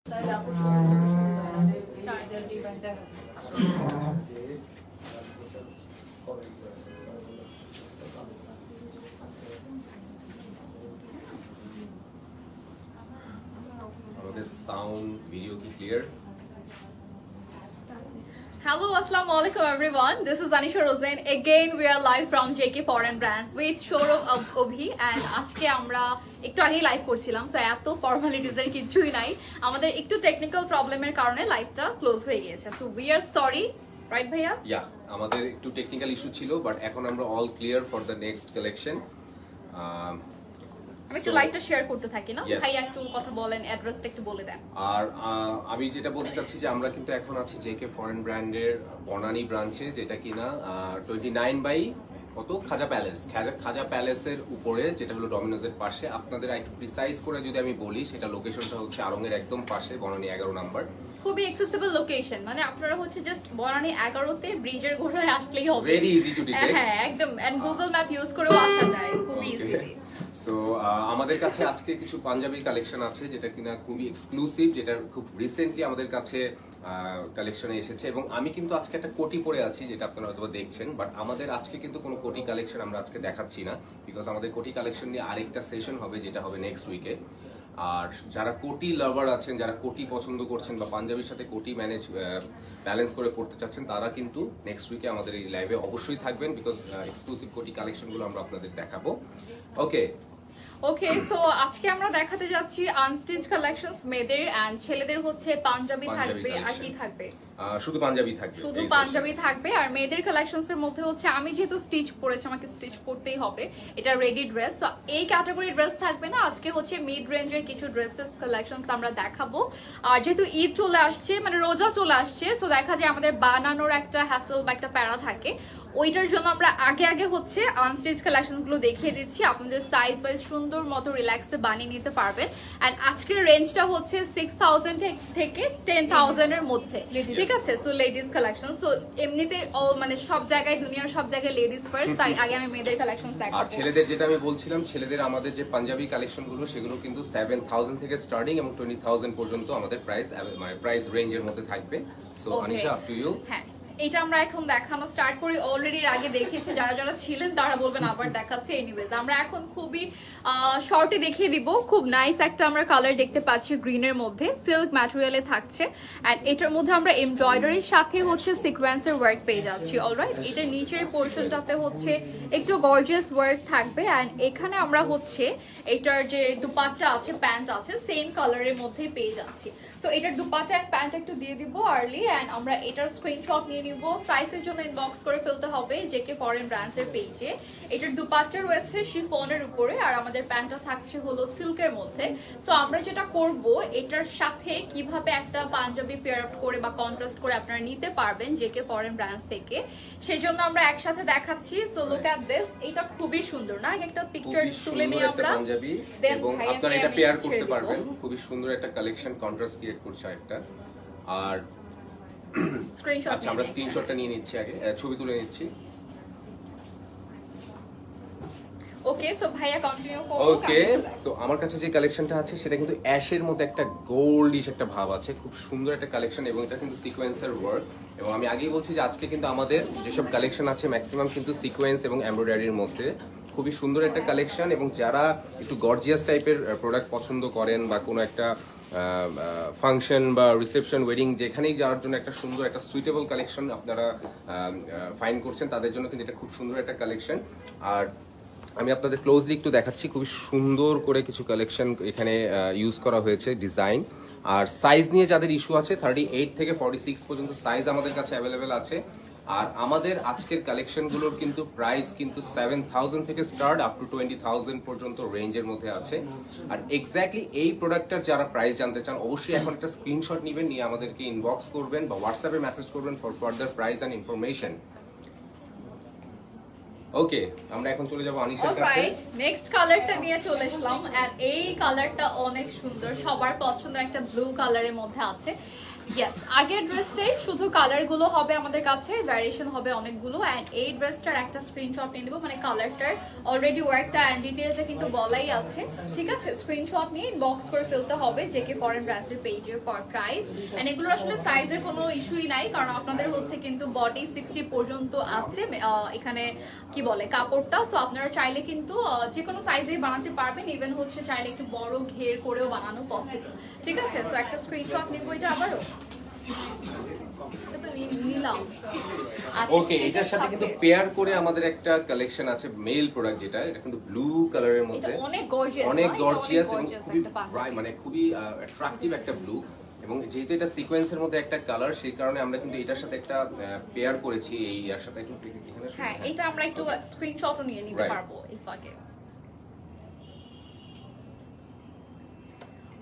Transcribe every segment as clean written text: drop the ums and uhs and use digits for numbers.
Sound video ki clear. Hello, assalamu alaikum everyone. This is Anisha Rosen. Again we are live from JK Foreign Brands with Showroom of Obhi and আজকে আমরা একটু আগে live করছিলাম, so এত formalities এর কিছুই নাই, আমাদের একটু টেকনিক্যাল প্রবলেমের কারণে লাইভটা ক্লোজ হয়ে গিয়েছে, so we are sorry, right ভাইয়া? ইয়া, আমাদের একটু টেকনিক্যাল ইস্যু ছিল, বাট এখন আমরা all clear for the next collection. আমি একটু লাইভটা শেয়ার করতে থাকি না ভাইয়া, একটু কথা বলেন, অ্যাড্রেসটা একটু বলে দেন। আর আমি যেটা বলতে চাচ্ছি যে আমরা কিন্তু এখন আছি জেকে ফরেন ব্র্যান্ডের বনানী ব্রাঞ্চে, যেটা কিনা 29 বাই কত খাজা প্যালেসের উপরে, যেটা হলো ডমিনোজের পাশে। আপনাদের একটু প্রিসাইজ করে যদি আমি বলি, সেটা লোকেশনটা হচ্ছে আরঙের একদম পাশে, বনানী 11 নাম্বার। খুবই অ্যাক্সেসিবল লোকেশন, মানে আপনারা হচ্ছে জাস্ট বনানী 11 তে ব্রিজের ঘোড়ায় আসলেই হবে, ভেরি ইজি টু ডিটেক্ট। হ্যাঁ একদম, এন্ড গুগল ম্যাপ ইউজ করেও আসা যায় খুবই ইজিলি। সো আমাদের কাছে আজকে কিছু পাঞ্জাবি কালেকশন আছে, যেটা কিনা খুবই এক্সক্লুসিভ, যেটা খুব রিসেন্টলি আমাদের কাছে কালেকশনে এসেছে। এবং আমি কিন্তু আজকে একটা কোটি পরে আছি, যেটা আপনারা হয়তো দেখছেন, বাট আমাদের আজকে কিন্তু কোনো কোটি কালেকশন আমরা আজকে দেখাচ্ছি না, বিকজ আমাদের কোটি কালেকশন নিয়ে আরেকটা সেশন হবে, যেটা হবে নেক্সট উইকে। আর যারা কোটি লাভার আছেন, যারা কোটি পছন্দ করছেন বা পাঞ্জাবির সাথে কোটি ব্যালেন্স করে পড়তে চাচ্ছেন, তারা কিন্তু নেক্সট উইকে আমাদের এই লাইভে অবশ্যই থাকবেন, বিকজ এক্সক্লুসিভ কোটি কালেকশনগুলো আমরা আপনাদের দেখাবো। ওকে, সো আজকে আমরা দেখাতে যাচ্ছি আনস্টিচ কালেকশনস, মেয়েদের এন্ড ছেলেদের হচ্ছে পাঞ্জাবি থাকবে, আর কি থাকবে? শুধু পাঞ্জাবি থাকবে, শুধু পাঞ্জাবি থাকবে। আর মেয়েদের কালেকশনস এর মধ্যে হচ্ছে, আমি যেহেতু স্টিচ পরেছি, আমাকে স্টিচ করতেই হবে, এটা রেডি ড্রেস, সো এই ক্যাটাগরি ড্রেস থাকবে না, আজকে হচ্ছে মিড রেঞ্জের কিছু ড্রেসেস কালেকশনস আমরা দেখাবো। আর যেহেতু ঈদ চলে আসছে, মানে রোজা চলে আসছে, সো দেখা যায় আমাদের বানানোর একটা হ্যাসেল বা একটা প্যারা থাকে, ওইটার জন্য আমরা আগে হচ্ছে আনস্টিচ কালেকশনস গুলো দেখিয়ে দিচ্ছি, আপনাদের সাইজ ওয়াইজ সুন্দর মতো রিল্যাক্সে বানিয়ে নিতে পারবেন। এন্ড আজকের রেঞ্জটা হচ্ছে 6000 থেকে 10000 এর মধ্যে, ঠিক আছে? সো লেডিস কালেকশন, সো এমনিতে মানে সব জায়গায়, দুনিয়ার সব জায়গায় লেডিস ফার্স্ট, তাই আগে আমি মেয়েদের কালেকশন দেখাবো। আর ছেলেদের যেটা আমি বলছিলাম, ছেলেদের আমাদের যে পাঞ্জাবি কালেকশন গুলো, সেগুলো কিন্তু 7000 থেকে স্টার্টিং এবং 20000 পর্যন্ত আমাদের প্রাইস রেঞ্জের মধ্যে থাকবে। So Anisha, up to you. হ্যাঁ, এটা আমরা এখন দেখানো স্টার্ট করি। অলরেডি আগে দেখেছি, যারা ছিলেন তারা বলবেন আবার দেখাচ্ছে। এনিওয়েজ, আমরা এখন খুবই শর্টে দেখিয়ে দিব। খুব নাইস একটা আমরা কালার দেখতে পাচ্ছি, গ্রিনের মধ্যে সিল্ক ম্যাটেরিয়ালে থাকছে, এন্ড এটার মধ্যে আমরা এমব্রয়ডারির সাথে হচ্ছে সিকোয়েন্সের ওয়ার্ক পেয়ে যাচ্ছি। অলরাইট, এটা নিচের পোরশনটাতে হচ্ছে একটু গর্জিয়াস ওয়ার্ক থাকবে, এন্ড এখানে আমরা হচ্ছে এটার যে দুপাট্টা আছে, প্যান্ট আছে, সেম কালারের মধ্যে পেয়ে যাচ্ছি। সো এটার দুপাট্টা এন্ড প্যান্ট একটু দিয়ে দিব আর্লি, এন্ড আমরা এটার স্ক্রিনশট নিয়ে নিব। প্রাইসের জন্য ইনবক্স করে ফেলতে হবে জেকে ফরেন ব্র্যান্ডস এর পেজে। এটার দুপাট্টা রয়েছে শিফনের উপরে, আর আমাদের প্যান্টটা থাকছে হলো সিল্কের মধ্যে। সো আমরা যেটা করব, এটার সাথে কিভাবে একটা পাঞ্জাবি পেয়ার আপ করে বা কন্ট্রাস্ট করে আপনারা নিতে পারবেন জেকে ফরেন ব্র্যান্ডস থেকে, সেজন্য আমরা একসাথে দেখাচ্ছি। সো লুক এট দিস, এটা খুবই সুন্দর না? একটা পিকচার তুলে নিয়ে আমরা পাঞ্জাবি, এবং আপনারা এটা পেয়ার করতে পারবেন। খুবই সুন্দর একটা কালেকশন, কন্ট্রাস্ট ক্রিয়েট করছে একটা। আর স্ক্রিনশট, আচ্ছা আমরা স্ক্রিনশটটা নিয়ে নিচ্ছি, আগে ছবি তুলে নিচ্ছি। ওকে, সো ভাইয়া কন্টিনিউ করো। ওকে, তো আমার কাছে যে কালেকশনটা আছে, সেটা কিন্তু অ্যাশের মধ্যে একটা গোল্ডিশ একটা ভাব আছে, খুব সুন্দর একটা কালেকশন, এবং এটা কিন্তু সিকোয়েন্সের ওয়ার্ক। এবং আমি আগেই বলছি যে আজকে কিন্তু আমাদের যেসব কালেকশন আছে, ম্যাক্সিমাম কিন্তু সিকোয়েন্স এবং এমব্রয়ডারির মধ্যে। খুবই সুন্দর একটা কালেকশন, এবং যারা একটু গর্জিয়াস টাইপের প্রোডাক্ট পছন্দ করেন, বা কোনো একটা ফাংশন বা রিসেপশন, ওয়েডিং, যেখানেই যাওয়ার জন্য একটা সুন্দর একটা সুইটেবল কালেকশন আপনারা ফাইন্ড করছেন, তাদের জন্য কিন্তু এটা খুব সুন্দর একটা কালেকশন। আর আমি আপনাদের ক্লোজলি একটু দেখাচ্ছি, খুবই সুন্দর করে কিছু কালেকশন এখানে ইউজ করা হয়েছে, ডিজাইন। আর সাইজ নিয়ে যাদের ইস্যু আছে, 38 থেকে 46 পর্যন্ত সাইজ আমাদের কাছে অ্যাভেলেবেল আছে। আর আমাদের আজকের কালেকশনগুলোর কিন্তু প্রাইস কিন্তু 7000 থেকে স্টার্ট আপ টু 20000 পর্যন্ত রেঞ্জের মধ্যে আছে। আর এক্স্যাক্টলি এই প্রোডাক্টটার যারা প্রাইস জানতে চান, অবশ্যই এখন একটা স্ক্রিনশট নেবেন, নিয়ে আমাদেরকে ইনবক্স করবেন বা হোয়াটসঅ্যাপে মেসেজ করবেন for further price and information. Okay, আমরা এখন চলে যাব আনিশার কাছে। অলরাইট, নেক্সট কালারটা নিয়ে চলে আসলাম, এন্ড এই কালারটা অনেক সুন্দর, সবার পছন্দের একটা ব্লু কালারের মধ্যে আছে। ইয়েস, আগের ড্রেসটাই শুধু কালার গুলো হবে আমাদের কাছে, ভ্যারিয়েশন হবে অনেকগুলো। এন্ড এই ড্রেসটার একটা স্ক্রিনশট নিয়ে নেব, মানে কালারটার অলরেডি ওয়ার্কটা এন্ড ডিটেইলসটা কিন্তু বলাই আছে, ঠিক আছে? স্ক্রিনশট নিয়ে ইনবক্স করে ফেলতে হবে জেকে ফরেন ব্র্যান্ডসের পেজে ফর প্রাইস। এন্ড এগুলো আসলে সাইজের কোনো ইস্যুই নাই, কারণ আপনাদের হচ্ছে কিন্তু বডি 60 পর্যন্ত আছে এখানে কি বলে কাপড়টা। সো আপনারা চাইলে কিন্তু যে কোনো সাইজেই বানাতে পারবেন, ইভেন হচ্ছে চাইলে একটু বড় ঘের করেও বানানো পসিবল, ঠিক আছে? সো একটা স্ক্রিনশট নিব এটা আবারও। ওকে, এটার সাথে কিন্তু পেয়ার করে আমাদের একটা কালেকশন আছে মেল প্রোডাক্ট, যেটা এটা কিন্তু ব্লু কালারের মধ্যে অনেক গর্জিয়াস, অনেক গর্জিয়াস এবং খুবই মানে খুবই অ্যাট্রাকটিভ একটা ব্লু, এবং যেহেতু এটা সিকোয়েন্সের মধ্যে একটা কালার, সেই কারণে আমরা কিন্তু এটার সাথে একটা পেয়ার করেছি এই এর সাথে একটু এখানে। হ্যাঁ, এটা আমরা একটু স্ক্রিনশটও নিয়ে নিতে পারবো এই ফাঁকে।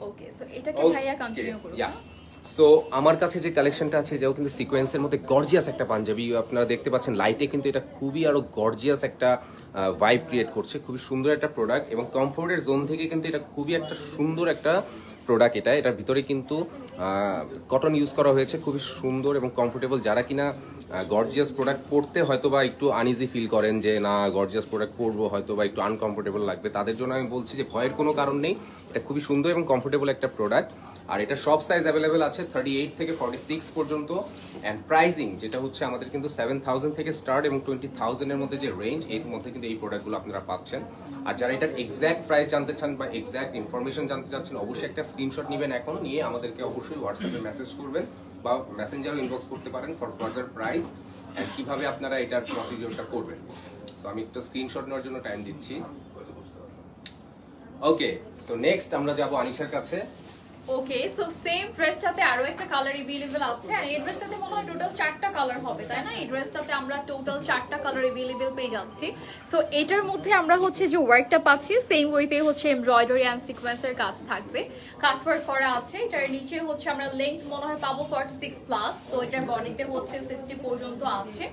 ওকে, সো এটাকে ভাইয়া কন্টিনিউ করুন। সো আমার কাছে যে কালেকশনটা আছে এটাও কিন্তু সিকোয়েন্সের মধ্যে গর্জিয়াস একটা পাঞ্জাবি, আপনারা দেখতে পাচ্ছেন লাইটে কিন্তু এটা খুবই আরো গর্জিয়াস একটা ভাইব ক্রিয়েট করছে, খুবই সুন্দর একটা প্রোডাক্ট, এবং কমফোর্টের জোন থেকে কিন্তু এটা খুবই একটা সুন্দর একটা প্রোডাক্ট। এটার ভিতরে কিন্তু কটন ইউজ করা হয়েছে, খুবই সুন্দর এবং কমফোর্টেবল। যারা কিনা গর্জিয়াস প্রোডাক্ট পরতে হয়তো বা একটু আনইজি ফিল করেন, যে না গর্জিয়াস প্রোডাক্ট পরবো হয়তো বা একটু আনকমফোর্টেবল লাগবে, তাদের জন্য আমি বলছি যে ভয়ের কোনো কারণ নেই, এটা খুবই সুন্দর এবং কমফোর্টেবল একটা প্রোডাক্ট। আর এটা সব সাইজ অ্যাভেলেবেল আছে, 38 থেকে 46 পর্যন্ত। অ্যান্ড প্রাইসিং যেটা হচ্ছে আমাদের কিন্তু 7,000 থেকে স্টার্ট এবং 20,000 এর মধ্যে যে রেঞ্জ, এর মধ্যে কিন্তু এই প্রোডাক্টগুলো আপনারা পাচ্ছেন। আর যারা এটার এক্স্যাক্ট প্রাইস জানতে চান বা এক্স্যাক্ট ইনফরমেশন জানতে চাচ্ছেন, অবশ্যই একটা স্ক্রিনশট নেবেন এখন, নিয়ে আমাদেরকে অবশ্যই হোয়াটসঅ্যাপে মেসেজ করবেন বা মেসেঞ্জারও ইনবক্স করতে পারেন ফর ফার্দার প্রাইস অ্যান্ড কিভাবে আপনারা এটার প্রসিডিওরটা করবেন। সো আমি একটা স্ক্রিনশট নেওয়ার জন্য টাইম দিচ্ছি। ওকে, সো নেক্সট আমরা যাব আনিশার কাছে। ওকে, সো সেম ড্রেসটাতে আরো একটা কালার अवेलेबल আছে, আর এই ড্রেসটাতে মনে হয় টোটাল 4টা কালার হবে, তাই না? এই ড্রেসটাতে আমরা টোটাল 4টা কালার अवेलेबल পেয়ে যাচ্ছি। সো এটার মধ্যে আমরা হচ্ছে যে ওয়ার্কটা পাচ্ছি সেম ওয়েতে হচ্ছে এমব্রয়ডারি এন্ড সিকোয়েন্সের কাজ থাকবে, কাট ওয়ার্ক করা আছে। এটার নিচে হচ্ছে আমরা লেংথ মনে হয় পাবো 46 প্লাস, তো এটার বডিতে হচ্ছে 60 পর্যন্ত আছে।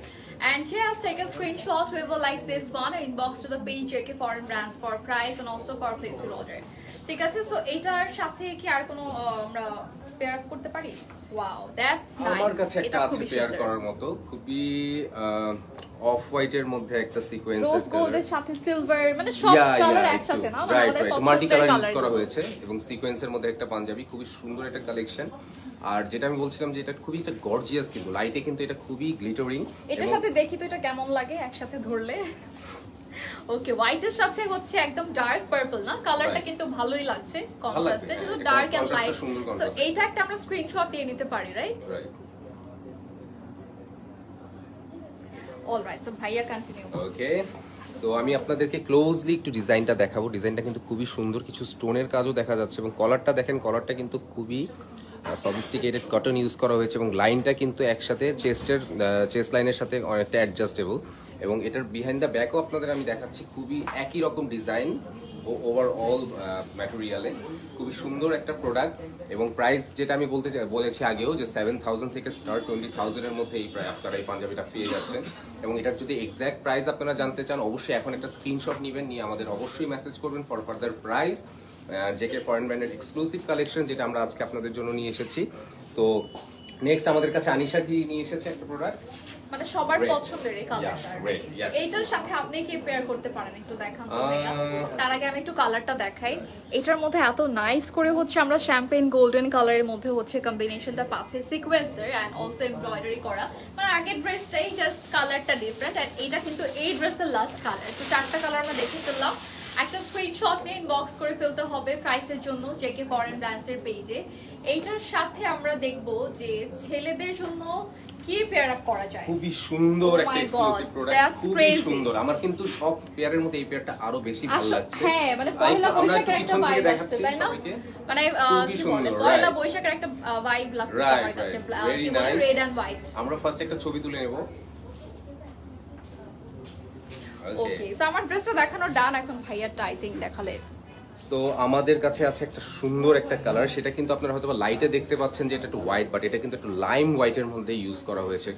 And yes, take a screenshot, we will like this one and inbox to the page JK Foreign Brands for price and also for place your order. ঠিক আছে, সো এটার সাথে কি আর কোনো আমরা পেয়ার করতে পারি? Wow, that's nice. আমার কাছে একটা আছে পেয়ার করার মতো, খুবই অফ হোয়াইট এর মধ্যে একটা সিকোয়েন্স রোজ গোল্ডের সাথে সিলভার, মানে সব কালার একসাথে না, মানে আমাদের মাল্টি কালার ইউজ করা হয়েছে এবং সিকোয়েন্সের মধ্যে একটা পাঞ্জাবি, খুবই সুন্দর একটা কালেকশন। আর যেটা আমি বলছিলাম যে এটা খুবই একটা গর্জিয়াস, কিন্তু লাইটে কিন্তু এটা খুবই গ্লিটারিং। এটার সাথে দেখি তো এটা কেমন লাগে একসাথে ধরলে। ওকে, হোয়াইটের সাথে হচ্ছে একদম ডার্ক পার্পল না, কালারটা কিন্তু ভালোই লাগছে, কন্ট্রাস্টে, কিন্তু ডার্ক এন্ড লাইট। সো এইটা একটা আমরা স্ক্রিনশট নিয়ে নিতে পারি, রাইট? অলরাইট, সো ভাইয়া কন্টিনিউ। ওকে, সো আমি আপনাদেরকে ক্লোজলি একটু ডিজাইনটা দেখাবো। ডিজাইনটা কিন্তু খুবই সুন্দর, কিছু স্টোনের কাজও দেখা যাচ্ছে, এবং কলারটা দেখেন, কলারটা কিন্তু খুবই সফিস্টিকেটেড কটন ইউজ করা হয়েছে, এবং লাইনটা কিন্তু একসাথে চেস্ট লাইনের সাথে অনেকটা অ্যাডজাস্টেবল, এবং এটার বিহাইন্ড দ্য ব্যাকও আপনাদের আমি দেখাচ্ছি, খুবই একই রকম ডিজাইন ও ওভারঅল ম্যাটেরিয়ালে, খুবই সুন্দর একটা প্রোডাক্ট। এবং প্রাইস যেটা আমি বলেছি আগেও যে 7,000 থেকে স্টার্ট 20,000 এর মধ্যে আপনারা এই পাঞ্জাবিটা পেয়ে যাচ্ছেন। এবং এটার যদি এক্স্যাক্ট প্রাইস আপনারা জানতে চান, অবশ্যই এখন একটা স্ক্রিনশট নেবেন, নিয়ে আমাদের অবশ্যই মেসেজ করবেন for further price. JK foreign ব্র্যান্ডের এক্সক্লুসিভ কালেকশন, যেটা আমরা আজকে আপনাদের জন্য নিয়ে এসেছি। তো নেক্সট আমাদের কাছে আনিশা কি নিয়ে এসেছে একটা প্রোডাক্ট, মানে সবার পছন্দের এই কালারটা। এইটার সাথে আপনি কি পেয়ার করতে পারেন একটু দেখান তো ভাইয়া। তার আগে আমি একটু কালারটা দেখাই। এটার মধ্যে এত নাইস করে হচ্ছে আমরা শ্যাম্পেন গোল্ডেন কালারের মধ্যে হচ্ছে কম্বিনেশনটা পাচ্ছি, সিকোয়েন্সার এন্ড অলসো এমব্রয়ডারি করা। মানে আগের ড্রেসটাই জাস্ট কালারটা ডিফারেন্ট, এন্ড এটা কিন্তু এই ড্রেসের লাস্ট কালার। তো 4টা কালার আমরা দেখে ফেললাম, একটা স্ক্রিনশট নিয়ে ইনবক্স করে ফেলতে হবে প্রাইসের জন্য জেকে ফরেন ব্র্যান্ডসের পেজে। এইটার সাথে আমরা দেখব যে ছেলেদের জন্য কি পেয়ার আপ করা যায়। খুবই সুন্দর একটা এক্সক্লুসিভ প্রোডাক্ট, খুবই সুন্দর। আমার কিন্তু সব পেয়ারের মধ্যে এই পেয়ারটা আরো বেশি ভালো লাগছে। হ্যাঁ, মানে পয়লা বৈশাখের একটা ভাইব আসছে, তাই না? মানে কি বলে, পয়লা বৈশাখের একটা ভাইব লাগছে আমার কাছে, রেড এন্ড হোয়াইট। আমরা ফার্স্ট একটা ছবি তুলে নেব। ওকে, সো আমার ড্রেসটা দেখানো ডান, এখন ভাইয়ারটা আই থিংক দেখালে। সো আমাদের কাছে আছে একটা সুন্দর একটা কালার, সেটা কিন্তু আপনারা হয়তো লাইটে দেখতে পাচ্ছেন যে এটা একটু হোয়াইট, বাট এটা কিন্তু একটু লাইম হোয়াইটের মধ্যে ইউজ করা হয়েছে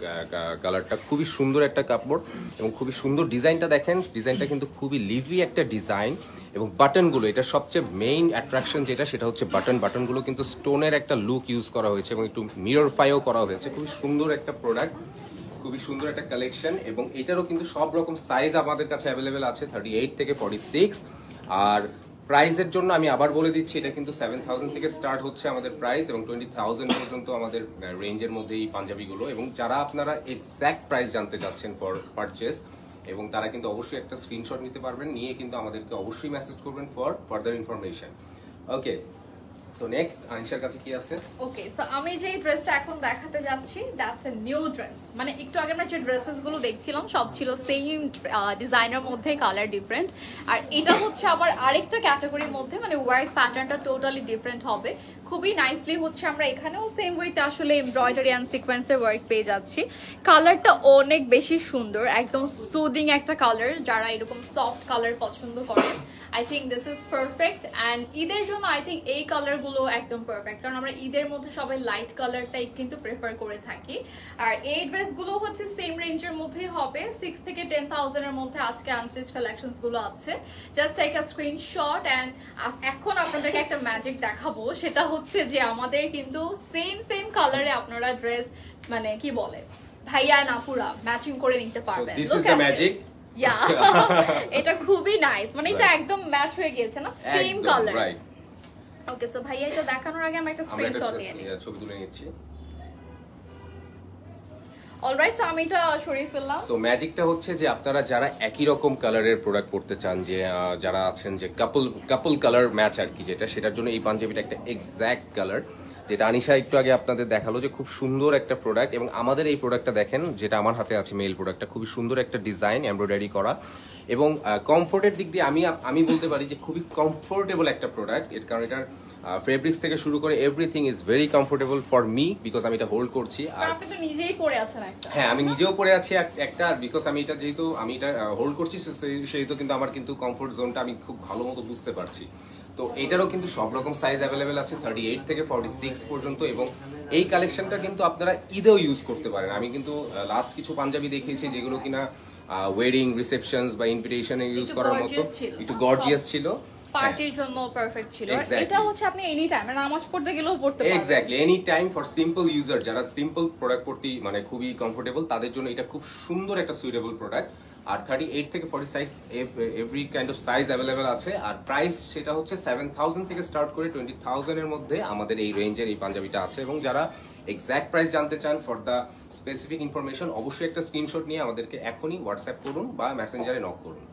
কালারটা। খুবই সুন্দর একটা কাপড় এবং খুবই সুন্দর ডিজাইনটা দেখেন, ডিজাইনটা কিন্তু খুবই লিভলি একটা ডিজাইন, এবং বাটনগুলো, এটা সবচেয়ে মেইন অ্যাট্রাকশন যেটা, সেটা হচ্ছে বাটনগুলো কিন্তু স্টোনের একটা লুক ইউজ করা হয়েছে এবং একটু মিরর ফাইও করা হয়েছে। খুবই সুন্দর একটা প্রোডাক্ট, খুবই সুন্দর একটা কালেকশন। এবং এটারও কিন্তু সব রকম সাইজ আমাদের কাছে অ্যাভেলেবেল আছে, 38 থেকে 46। আর প্রাইসের জন্য আমি আবার বলে দিচ্ছি, এটা কিন্তু 7000 থেকে স্টার্ট হচ্ছে আমাদের প্রাইস এবং 20000 পর্যন্ত আমাদের রেঞ্জের মধ্যে এই পাঞ্জাবিগুলো। এবং যারা আপনারা এক্স্যাক্ট প্রাইস জানতে চাচ্ছেন ফর পারচেস, এবং তারা কিন্তু অবশ্যই একটা স্ক্রিনশট নিতে পারবেন, নিয়ে কিন্তু আমাদেরকে অবশ্যই মেসেজ করবেন for further information. Okay, so next আনিশার কাছে কি আছে? ওকে, সো আমি যে ড্রেসটা এখন দেখাতে যাচ্ছি, দ্যাটস এ নিউ ড্রেস। মানে একটু আগে আমরা যে ড্রেসেস গুলো দেখছিলাম সব ছিল সেম ডিজাইনের মধ্যে, কালার ডিফারেন্ট। আর এটা হচ্ছে আবার আরেকটা ক্যাটাগরির মধ্যে, মানে ওয়ার্ক প্যাটার্নটা টোটালি ডিফারেন্ট হবে। খুবই নাইসলি হচ্ছে আমরা এখানেও সেম ওয়েতে আসলে এমব্রয়ডারি অ্যান্ড সিকোয়েন্সের ওয়ার্ক পেয়ে যাচ্ছি। কালারটা অনেক বেশি সুন্দর, একদম সুদিং একটা কালার। যারা এরকম সফট কালার পছন্দ করেন, I think this is perfect. And ঈদের জন্য আই থিঙ্ক এই কালারগুলো একদম পারফেক্ট, কারণ আমরা ঈদের মধ্যে সবাই লাইট কালারটাই কিন্তু প্রেফার করে থাকি। আর এই ড্রেসগুলো হচ্ছে সেম রেঞ্জের মধ্যেই হবে, 6 থেকে 10,000 এর মধ্যে আজকে আনস্টিচ কালেকশনস গুলো আছে। Just take a screenshot. And এখন আপনাদেরকে একটা ম্যাজিক দেখাবো, সেটা হচ্ছে যে আমাদের কিন্তু সেম কালারে আপনারা ড্রেস, মানে কি বলে ভাইয়া না পুরা ম্যাচিং করে নিতে পারবেন। This is the magic. এটা খুবই নাইস, মানে এটা একদম ম্যাচ হয়ে গিয়েছে না, সেম কালার। ওকে, সো ভাইয়া এটা দেখানোর আগে আমরা একটা স্ক্রিনশট নিয়ে নিই, ছবি তুলে নিচ্ছি। অলরাইট, সো আমি এটা সরিয়ে ফেললাম। সো ম্যাজিকটা হচ্ছে যে আপনারা যারা একই রকম কালারের প্রোডাক্ট পড়তে চান, যে যারা আছেন যে কাপল কালার ম্যাচ আর কি, যেটা সেটার জন্য এই পাঞ্জাবিটা একটা এক্স্যাক্ট কালার, যেটা আনিশা একটু আগে আপনাদের দেখালো যে খুব সুন্দর একটা প্রোডাক্ট। এবং আমাদের এই প্রোডাক্টটা দেখেন, যেটা আমার হাতে আছে মেল প্রোডাক্টটা, খুবই সুন্দর একটা ডিজাইন, এমব্রয়ডারি করা। এবং কমফোর্টের দিক দিয়ে আমি বলতে পারি যে খুবই কমফোর্টেবল একটা প্রোডাক্ট। এর কারণ এটার ফেব্রিক্স থেকে শুরু করে everything is very comfortable for me, because আমি এটা হোল্ড করছি। আর আপনি তো নিজেই পরে আছেন একটা। হ্যাঁ, আমি নিজেও পরে আছি একটা, আর বিকজ আমি এটা যেহেতু আমি এটা হোল্ড করছি, সেহেতু কিন্তু আমার কিন্তু কমফোর্ট জোনটা আমি খুব ভালো মতো বুঝতে পারছি। তো এটারও কিন্তু সব রকম সাইজ অ্যাভেলেবেল আছে, 38 থেকে 46 পর্যন্ত। এবং এই কালেকশনটা কিন্তু আপনারা ঈদেও ইউজ করতে পারেন। আমি কিন্তু লাস্ট কিছু পাঞ্জাবি দেখিয়েছি যেগুলো কিনা ওয়েডিং, রিসেপশনস বা ইনভিটেশনে ইউজ করার মতো একটু গর্জিয়াস ছিল, পার্টির জন্য পারফেক্ট ছিল। আর এটা হচ্ছে আপনি এনি টাইম নামাজ পড়তে গেলেও পড়তে পারবেন। Exactly, any time for simple user, যারা সিম্পল প্রোডাক্ট পড়তে মানে খুবই কমফোর্টেবল, তাদের জন্য এটা খুব সুন্দর একটা সুইটেবল প্রোডাক্ট। আর 38 থেকে 46 every kind of size available আছে। আর প্রাইস সেটা হচ্ছে 7000 থেকে স্টার্ট করে 20,000 এর মধ্যে আমাদের এই রেঞ্জের এই পাঞ্জাবিটা আছে। এবং যারা এক্স্যাক্ট প্রাইস জানতে চান ফর দ্য স্পেসিফিক ইনফরমেশন, অবশ্যই একটা স্ক্রিনশট নিয়ে আমাদেরকে এখনই হোয়াটসঅ্যাপ করুন বা মেসেঞ্জারে নক করুন।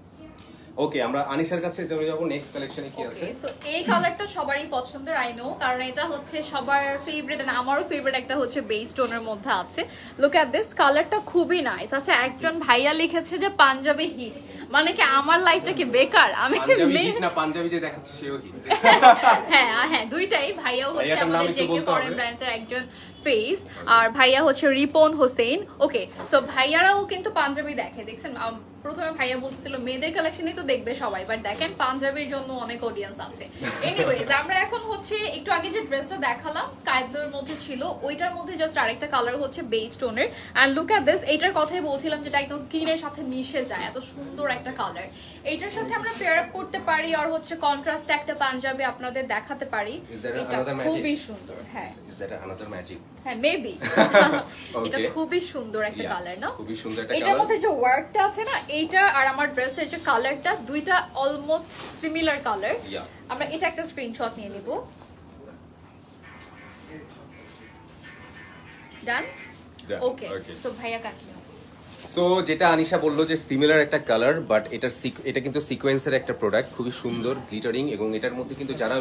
ওকে, আমরা আনিশার কাছে চলে যাব। নেক্সট কালেকশনে কি আছে? সো এই কালারটা সবারই পছন্দের, আই নো, কারণ এটা হচ্ছে সবার ফেভারিট, আর আমারও ফেভারিট একটা হচ্ছে বেজ টোনের মধ্যে আছে। লুক এট দিস, কালারটা খুবই নাইস। আচ্ছা, একজন ভাইয়া লিখেছে যে পাঞ্জাবি হিট, মানে কি আমার লাইফটা কি বেকার? আমি পাঞ্জাবি যে দেখাচ্ছি সেও হিট। হ্যাঁ, দুইটাই। ভাইয়াও হচ্ছে আমাদের জেকে ফরেন ব্র্যান্ডসের একজন ফেস, আর ভাইয়া হচ্ছে রিপন হোসেন। ওকে, সো ভাইয়ারাও কিন্তু পাঞ্জাবি দেখে, দেখছেন। প্রথমে ভাইয়া বলছিল মেয়েদের কালেকশনই তো দেখবে সবাই, বাট দেখেন পাঞ্জাবির জন্য অনেক অডিয়েন্স আছে। এনিওয়েজ, আমরা এখন হচ্ছে একটু আগে যে ড্রেসটা দেখালাম স্কাই ব্লু এর মধ্যে ছিল, ওইটার মধ্যে জাস্ট আরেকটা কালার হচ্ছে বেজ টোনের। এন্ড লুক এট দিস, এইটার কথাই বলছিলাম যেটা একদম স্কিনের সাথে মিশে যায়, এত সুন্দর একটা কালার। এইটার সাথে আমরা পেয়ার আপ করতে পারি, আর হচ্ছে কন্ট্রাস্ট একটা পাঞ্জাবি আপনাদের দেখাতে পারি। এটা খুবই সুন্দর। হ্যাঁ, ইজ দ্যাট অ্যানাদার ম্যাজিক? হ্যাঁ, মেবি। এটা খুবই সুন্দর একটা কালার না? খুবই সুন্দর একটা কালার। এটার মধ্যে যে ওয়ার্কটা আছে না, এইটা আর আমার ড্রেসের যে কালারটা, দুইটা অলমোস্ট সিমিলার কালার। আমরা এটা একটা স্ক্রিনশট নিয়ে নিব। ডান? ওকে, সো ভাইয়া কাটিয়ে। সো যেটা আনিশা বললো যে সিমিলার একটা কালার, বাট এটা কিন্তু সিকোয়েন্সের একটা প্রোডাক্ট, খুবই সুন্দর গ্লিটারিং। এবং এটার মধ্যে কিন্তু যারা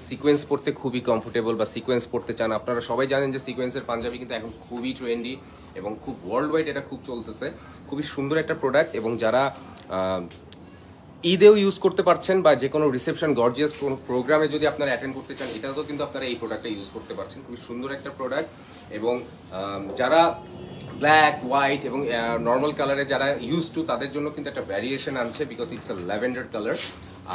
সিকোয়েন্স পড়তে খুবই কমফোর্টেবল বা সিকোয়েন্স পড়তে চান, আপনারা সবাই জানেন যে সিকোয়েন্সের পাঞ্জাবি কিন্তু এখন খুবই ট্রেন্ডি এবং খুব ওয়ার্ল্ড ওয়াইড এটা খুব চলতেছে। খুবই সুন্দর একটা প্রোডাক্ট। এবং যারা ঈদেও ইউজ করতে পারছেন বা যে কোনো রিসেপশন গর্জিয়াস প্রোগ্রামে যদি আপনারা অ্যাটেন্ড করতে চান, এটাও কিন্তু আপনারা এই প্রোডাক্টটা ইউজ করতে পারছেন। খুবই সুন্দর একটা প্রোডাক্ট। এবং যারা ব্ল্যাক, হোয়াইট এবং নর্মাল কালারে যারা ইউজ টু, তাদের জন্য কিন্তু একটা ভ্যারিয়েশন আনছে, because it's a lavender colour.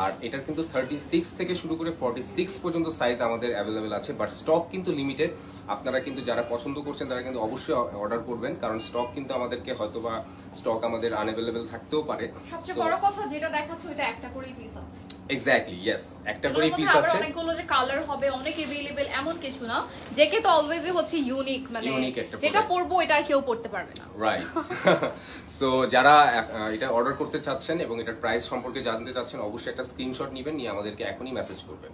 আর এটার কিন্তু 36 থেকে শুরু করে 46 পর্যন্ত সাইজ আমাদের অ্যাভেলেবেল আছে, বাট স্টক কিন্তু লিমিটেড। আপনারা কিন্তু যারা পছন্দ করছেন তারা কিন্তু অবশ্যই অর্ডার করবেন, কারণ স্টক কিন্তু আমাদেরকে হয়তো বা স্টক আমাদের আনঅ্যাভেলেবল থাকতেও পারে। সবচেয়ে বড় কথা যেটা দেখাচ্ছে ওটা একটা করেই পিস আছে। এক্স্যাক্টলি, ইয়েস, একটা করেই পিস আছে। অনেকগুলো যে কালার হবে, অনেক अवेलेबल এমন কিছু না। জেকে তো অলওয়েজই হচ্ছে ইউনিক, মানে যেটা পরবো এটা আর কেউ পড়তে পারবে না। রাইট। সো যারা এটা অর্ডার করতে চাচ্ছেন এবং এটার প্রাইস সম্পর্কে জানতে চাচ্ছেন, অবশ্যই একটা স্ক্রিনশট নেবেন, নিয়ে আমাদেরকে এখনই মেসেজ করবেন।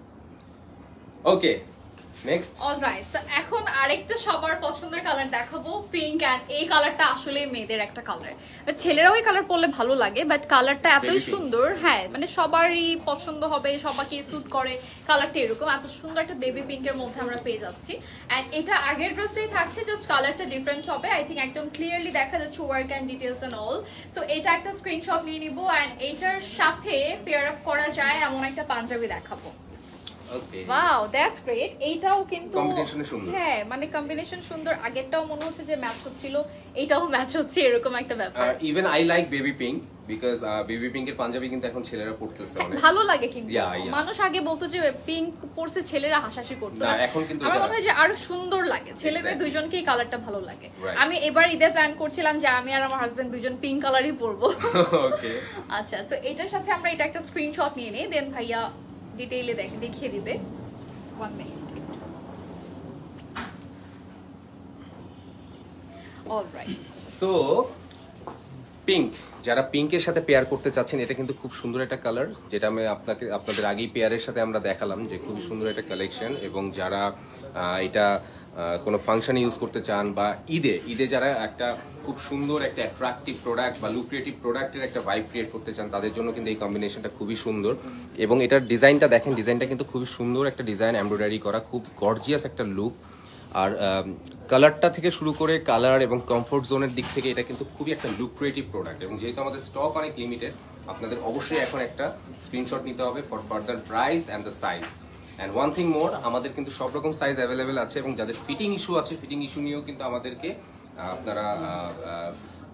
ওকে, নেক্সট। অলরাইট, সো এখন আরেকটা সবার পছন্দের কালার দেখাবো, পিঙ্ক। এন্ড এই কালারটা আসলে মেয়েদের একটা কালার, ছেলেরাও এই কালার পরলে ভালো লাগে, বাট কালারটা এতই সুন্দর, হ্যাঁ মানে সবারই পছন্দ হবে, সবাইকে স্যুট করে কালারটা এরকম। এত সুন্দর একটা বেবি পিঙ্কের মধ্যে আমরা পেয়ে যাচ্ছি। এন্ড এটা আগের ড্রেসটাই থাকছে, জাস্ট কালারটা ডিফারেন্ট হবে। আই থিঙ্ক একদম ক্লিয়ারলি দেখা যাচ্ছে work and details and all. So এটা একটা স্ক্রিনশট নিয়ে নিব। এন্ড এটার সাথে পেয়ার আপ করা যায় এমন একটা পাঞ্জাবি দেখাবো। ওকে, ওয়াও, দ্যাটস গ্রেট। এইটাও কিন্তু কম্বিনেশন সুন্দর, হ্যাঁ মানে কম্বিনেশন সুন্দর। আগেরটাও মনে হচ্ছে যে ম্যাচ হচ্ছিল, এইটাও ম্যাচ হচ্ছে, এরকম একটা ব্যাপার। Even I like baby pink because baby পিঙ্কের পাঞ্জাবি কিন্তু এখন ছেলেরা পড়তেছে অনেক ভালো লাগে। কিন্তু Yeah. মানুষ আগে বলতো যে পিঙ্ক পরছে ছেলেরা হাসাহাসি করতো না, না, এখন কিন্তু আমার মনে হয় যে আরো সুন্দর লাগে, ছেলে মেয়ে দুইজনকেই কালারটা ভালো লাগে। আমি এবার ঈদে প্ল্যান করছিলাম যে আমি আর আমার হাজবেন্ড দুইজন পিঙ্ক কালারই পরবো। ওকে, আচ্ছা, সো এটার সাথে আমরা এটা একটা স্ক্রিনশট নিয়ে নিই, দেন ভাইয়া ডিটেইলে দেখিয়ে দিবে। 1 minute. Alright. সো পিঙ্ক, যারা পিঙ্কের সাথে পেয়ার করতে চাচ্ছেন, এটা কিন্তু খুব সুন্দর একটা কালার, যেটা আমি আপনাদের আগেই পেয়ারের সাথে আমরা দেখালাম যে খুবই সুন্দর একটা কালেকশন। এবং যারা এটা কোনো ফাংশনে ইউজ করতে চান বা ঈদে যারা একটা খুব সুন্দর একটা অ্যাট্রাকটিভ প্রোডাক্ট বা লুক্রেটিভ প্রোডাক্টের একটা ভাইব ক্রিয়েট করতে চান, তাদের জন্য কিন্তু এই কম্বিনেশনটা খুবই সুন্দর। এবং এটার ডিজাইনটা দেখেন, ডিজাইনটা কিন্তু খুবই সুন্দর একটা ডিজাইন, এমব্রয়ডারি করা, খুব গর্জিয়াস একটা লুক। আর কালারটা থেকে শুরু করে কালার এবং কমফোর্ট জোনের দিক থেকে এটা কিন্তু খুবই একটা লুক্রেটিভ প্রোডাক্ট। এবং যেহেতু আমাদের স্টক অনেক লিমিটেড, আপনাদের অবশ্যই এখন একটা স্ক্রিনশট নিতে হবে for further price and the size. And one thing more, আমাদের কিন্তু সব রকম সাইজ অ্যাভেলেবেল আছে, এবং যাদের ফিটিং ইস্যু আছে, ফিটিং ইস্যু নিয়েও কিন্তু আমাদেরকে আপনারা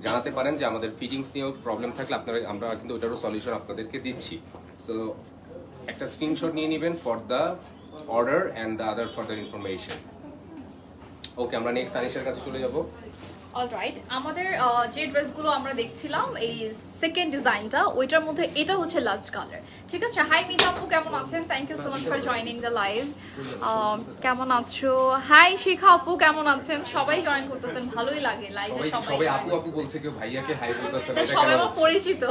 জানাতে পারেন যে আমাদের ফিটিংস নিয়েও প্রবলেম থাকলে আমরা কিন্তু ওটারও সলিউশন আপনাদেরকে দিচ্ছি। সো একটা স্ক্রিনশট নিয়ে নেবেন for the order and the other further information. Okay, আমরা নেক্সট আনিশার কাছে চলে যাব। অলরাইট, আমাদের যে ড্রেসগুলো আমরা দেখছিলাম এই সেকেন্ড ডিজাইনটা, ওইটার মধ্যে এটা হচ্ছে লাস্ট কালার। ঠিক আছে, হাই মিতা আপু, কেমন আছেন? Thank you so much for joining the live. কেমন আছো? হাই শিখা আপু, কেমন আছেন? সবাই জয়েন করতেছেন, ভালোই লাগে লাইভে সবাই আপু আপু বলছে, কেউ ভাইয়াকে হাই বলতেছেন, এটা সবাই কেন আমার পরিচিত।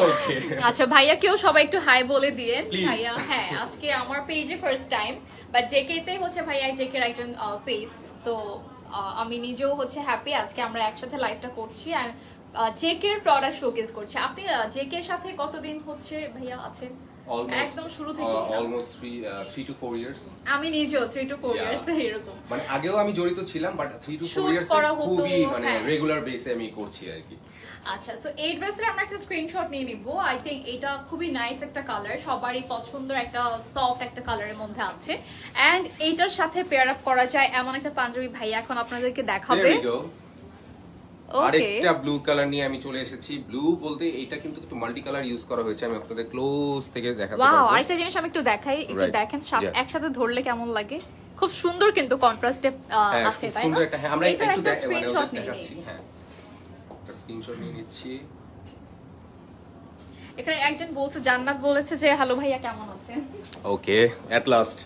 ওকে, আচ্ছা ভাইয়াকেও সবাই একটু হাই বলে দিয়েন। ভাইয়া হ্যাঁ, আজকে আমার পেজে ফার্স্ট টাইম, বাট জেকেতে হচ্ছে ভাইয়া জেকের একজন ফেস। সো আমি নিজেও হচ্ছে হ্যাপি আজকে আমরা একসাথে লাইভটা করছি আর জেকের প্রোডাক্ট শোকেস করছি। আপনি জেকের সাথে কতদিন হচ্ছে ভাইয়া আছেন? একদম শুরু থেকে অলমোস্ট 3 to 4 ইয়ার্স। আমি নিজেও 3 to 4 ইয়ার্স এরকম, মানে আগেও আমি জড়িত ছিলাম, বাট 3 to 4 ইয়ার্স খুবই মানে রেগুলার বেসে আমি করছি আর কি। আচ্ছা, সো এই ড্রেসের আমরা একটা স্ক্রিনশট নিয়ে নিব। আই থিঙ্ক এটা খুবই নাইস একটা কালার, সবারই পছন্দের একটা সফট একটা কালারের মধ্যে আছে। এন্ড এইটার সাথে পেয়ার আপ করা যায় এমন একটা পাঞ্জাবি ভাইয়া এখন আপনাদেরকে দেখাবে। আরেকটা ব্লু কালার নিয়ে আমি চলে এসেছি। ব্লু বলতে এটা কিন্তু একটু মাল্টি কালার ইউজ করা হয়েছে, আমি আপনাদের ক্লোজ থেকে দেখাবো। ওয়াও, আরেকটা জিনিস আমি একটু দেখাই, একটু দেখেন একসাথে ধরলে কেমন লাগে। খুব সুন্দর কিন্তু কন্ট্রাস্টে আছে, তাই না? হ্যাঁ, আমরা একটু স্ক্রিনশট নিয়ে দেখাচ্ছি। হ্যাঁ, একটা স্ক্রিনশট নিয়ে নিচ্ছি। এখানে একজন বলছে, জান্নাত বলেছে যে হ্যালো ভাইয়া কেমন আছেন? ওকে, এট লাস্ট।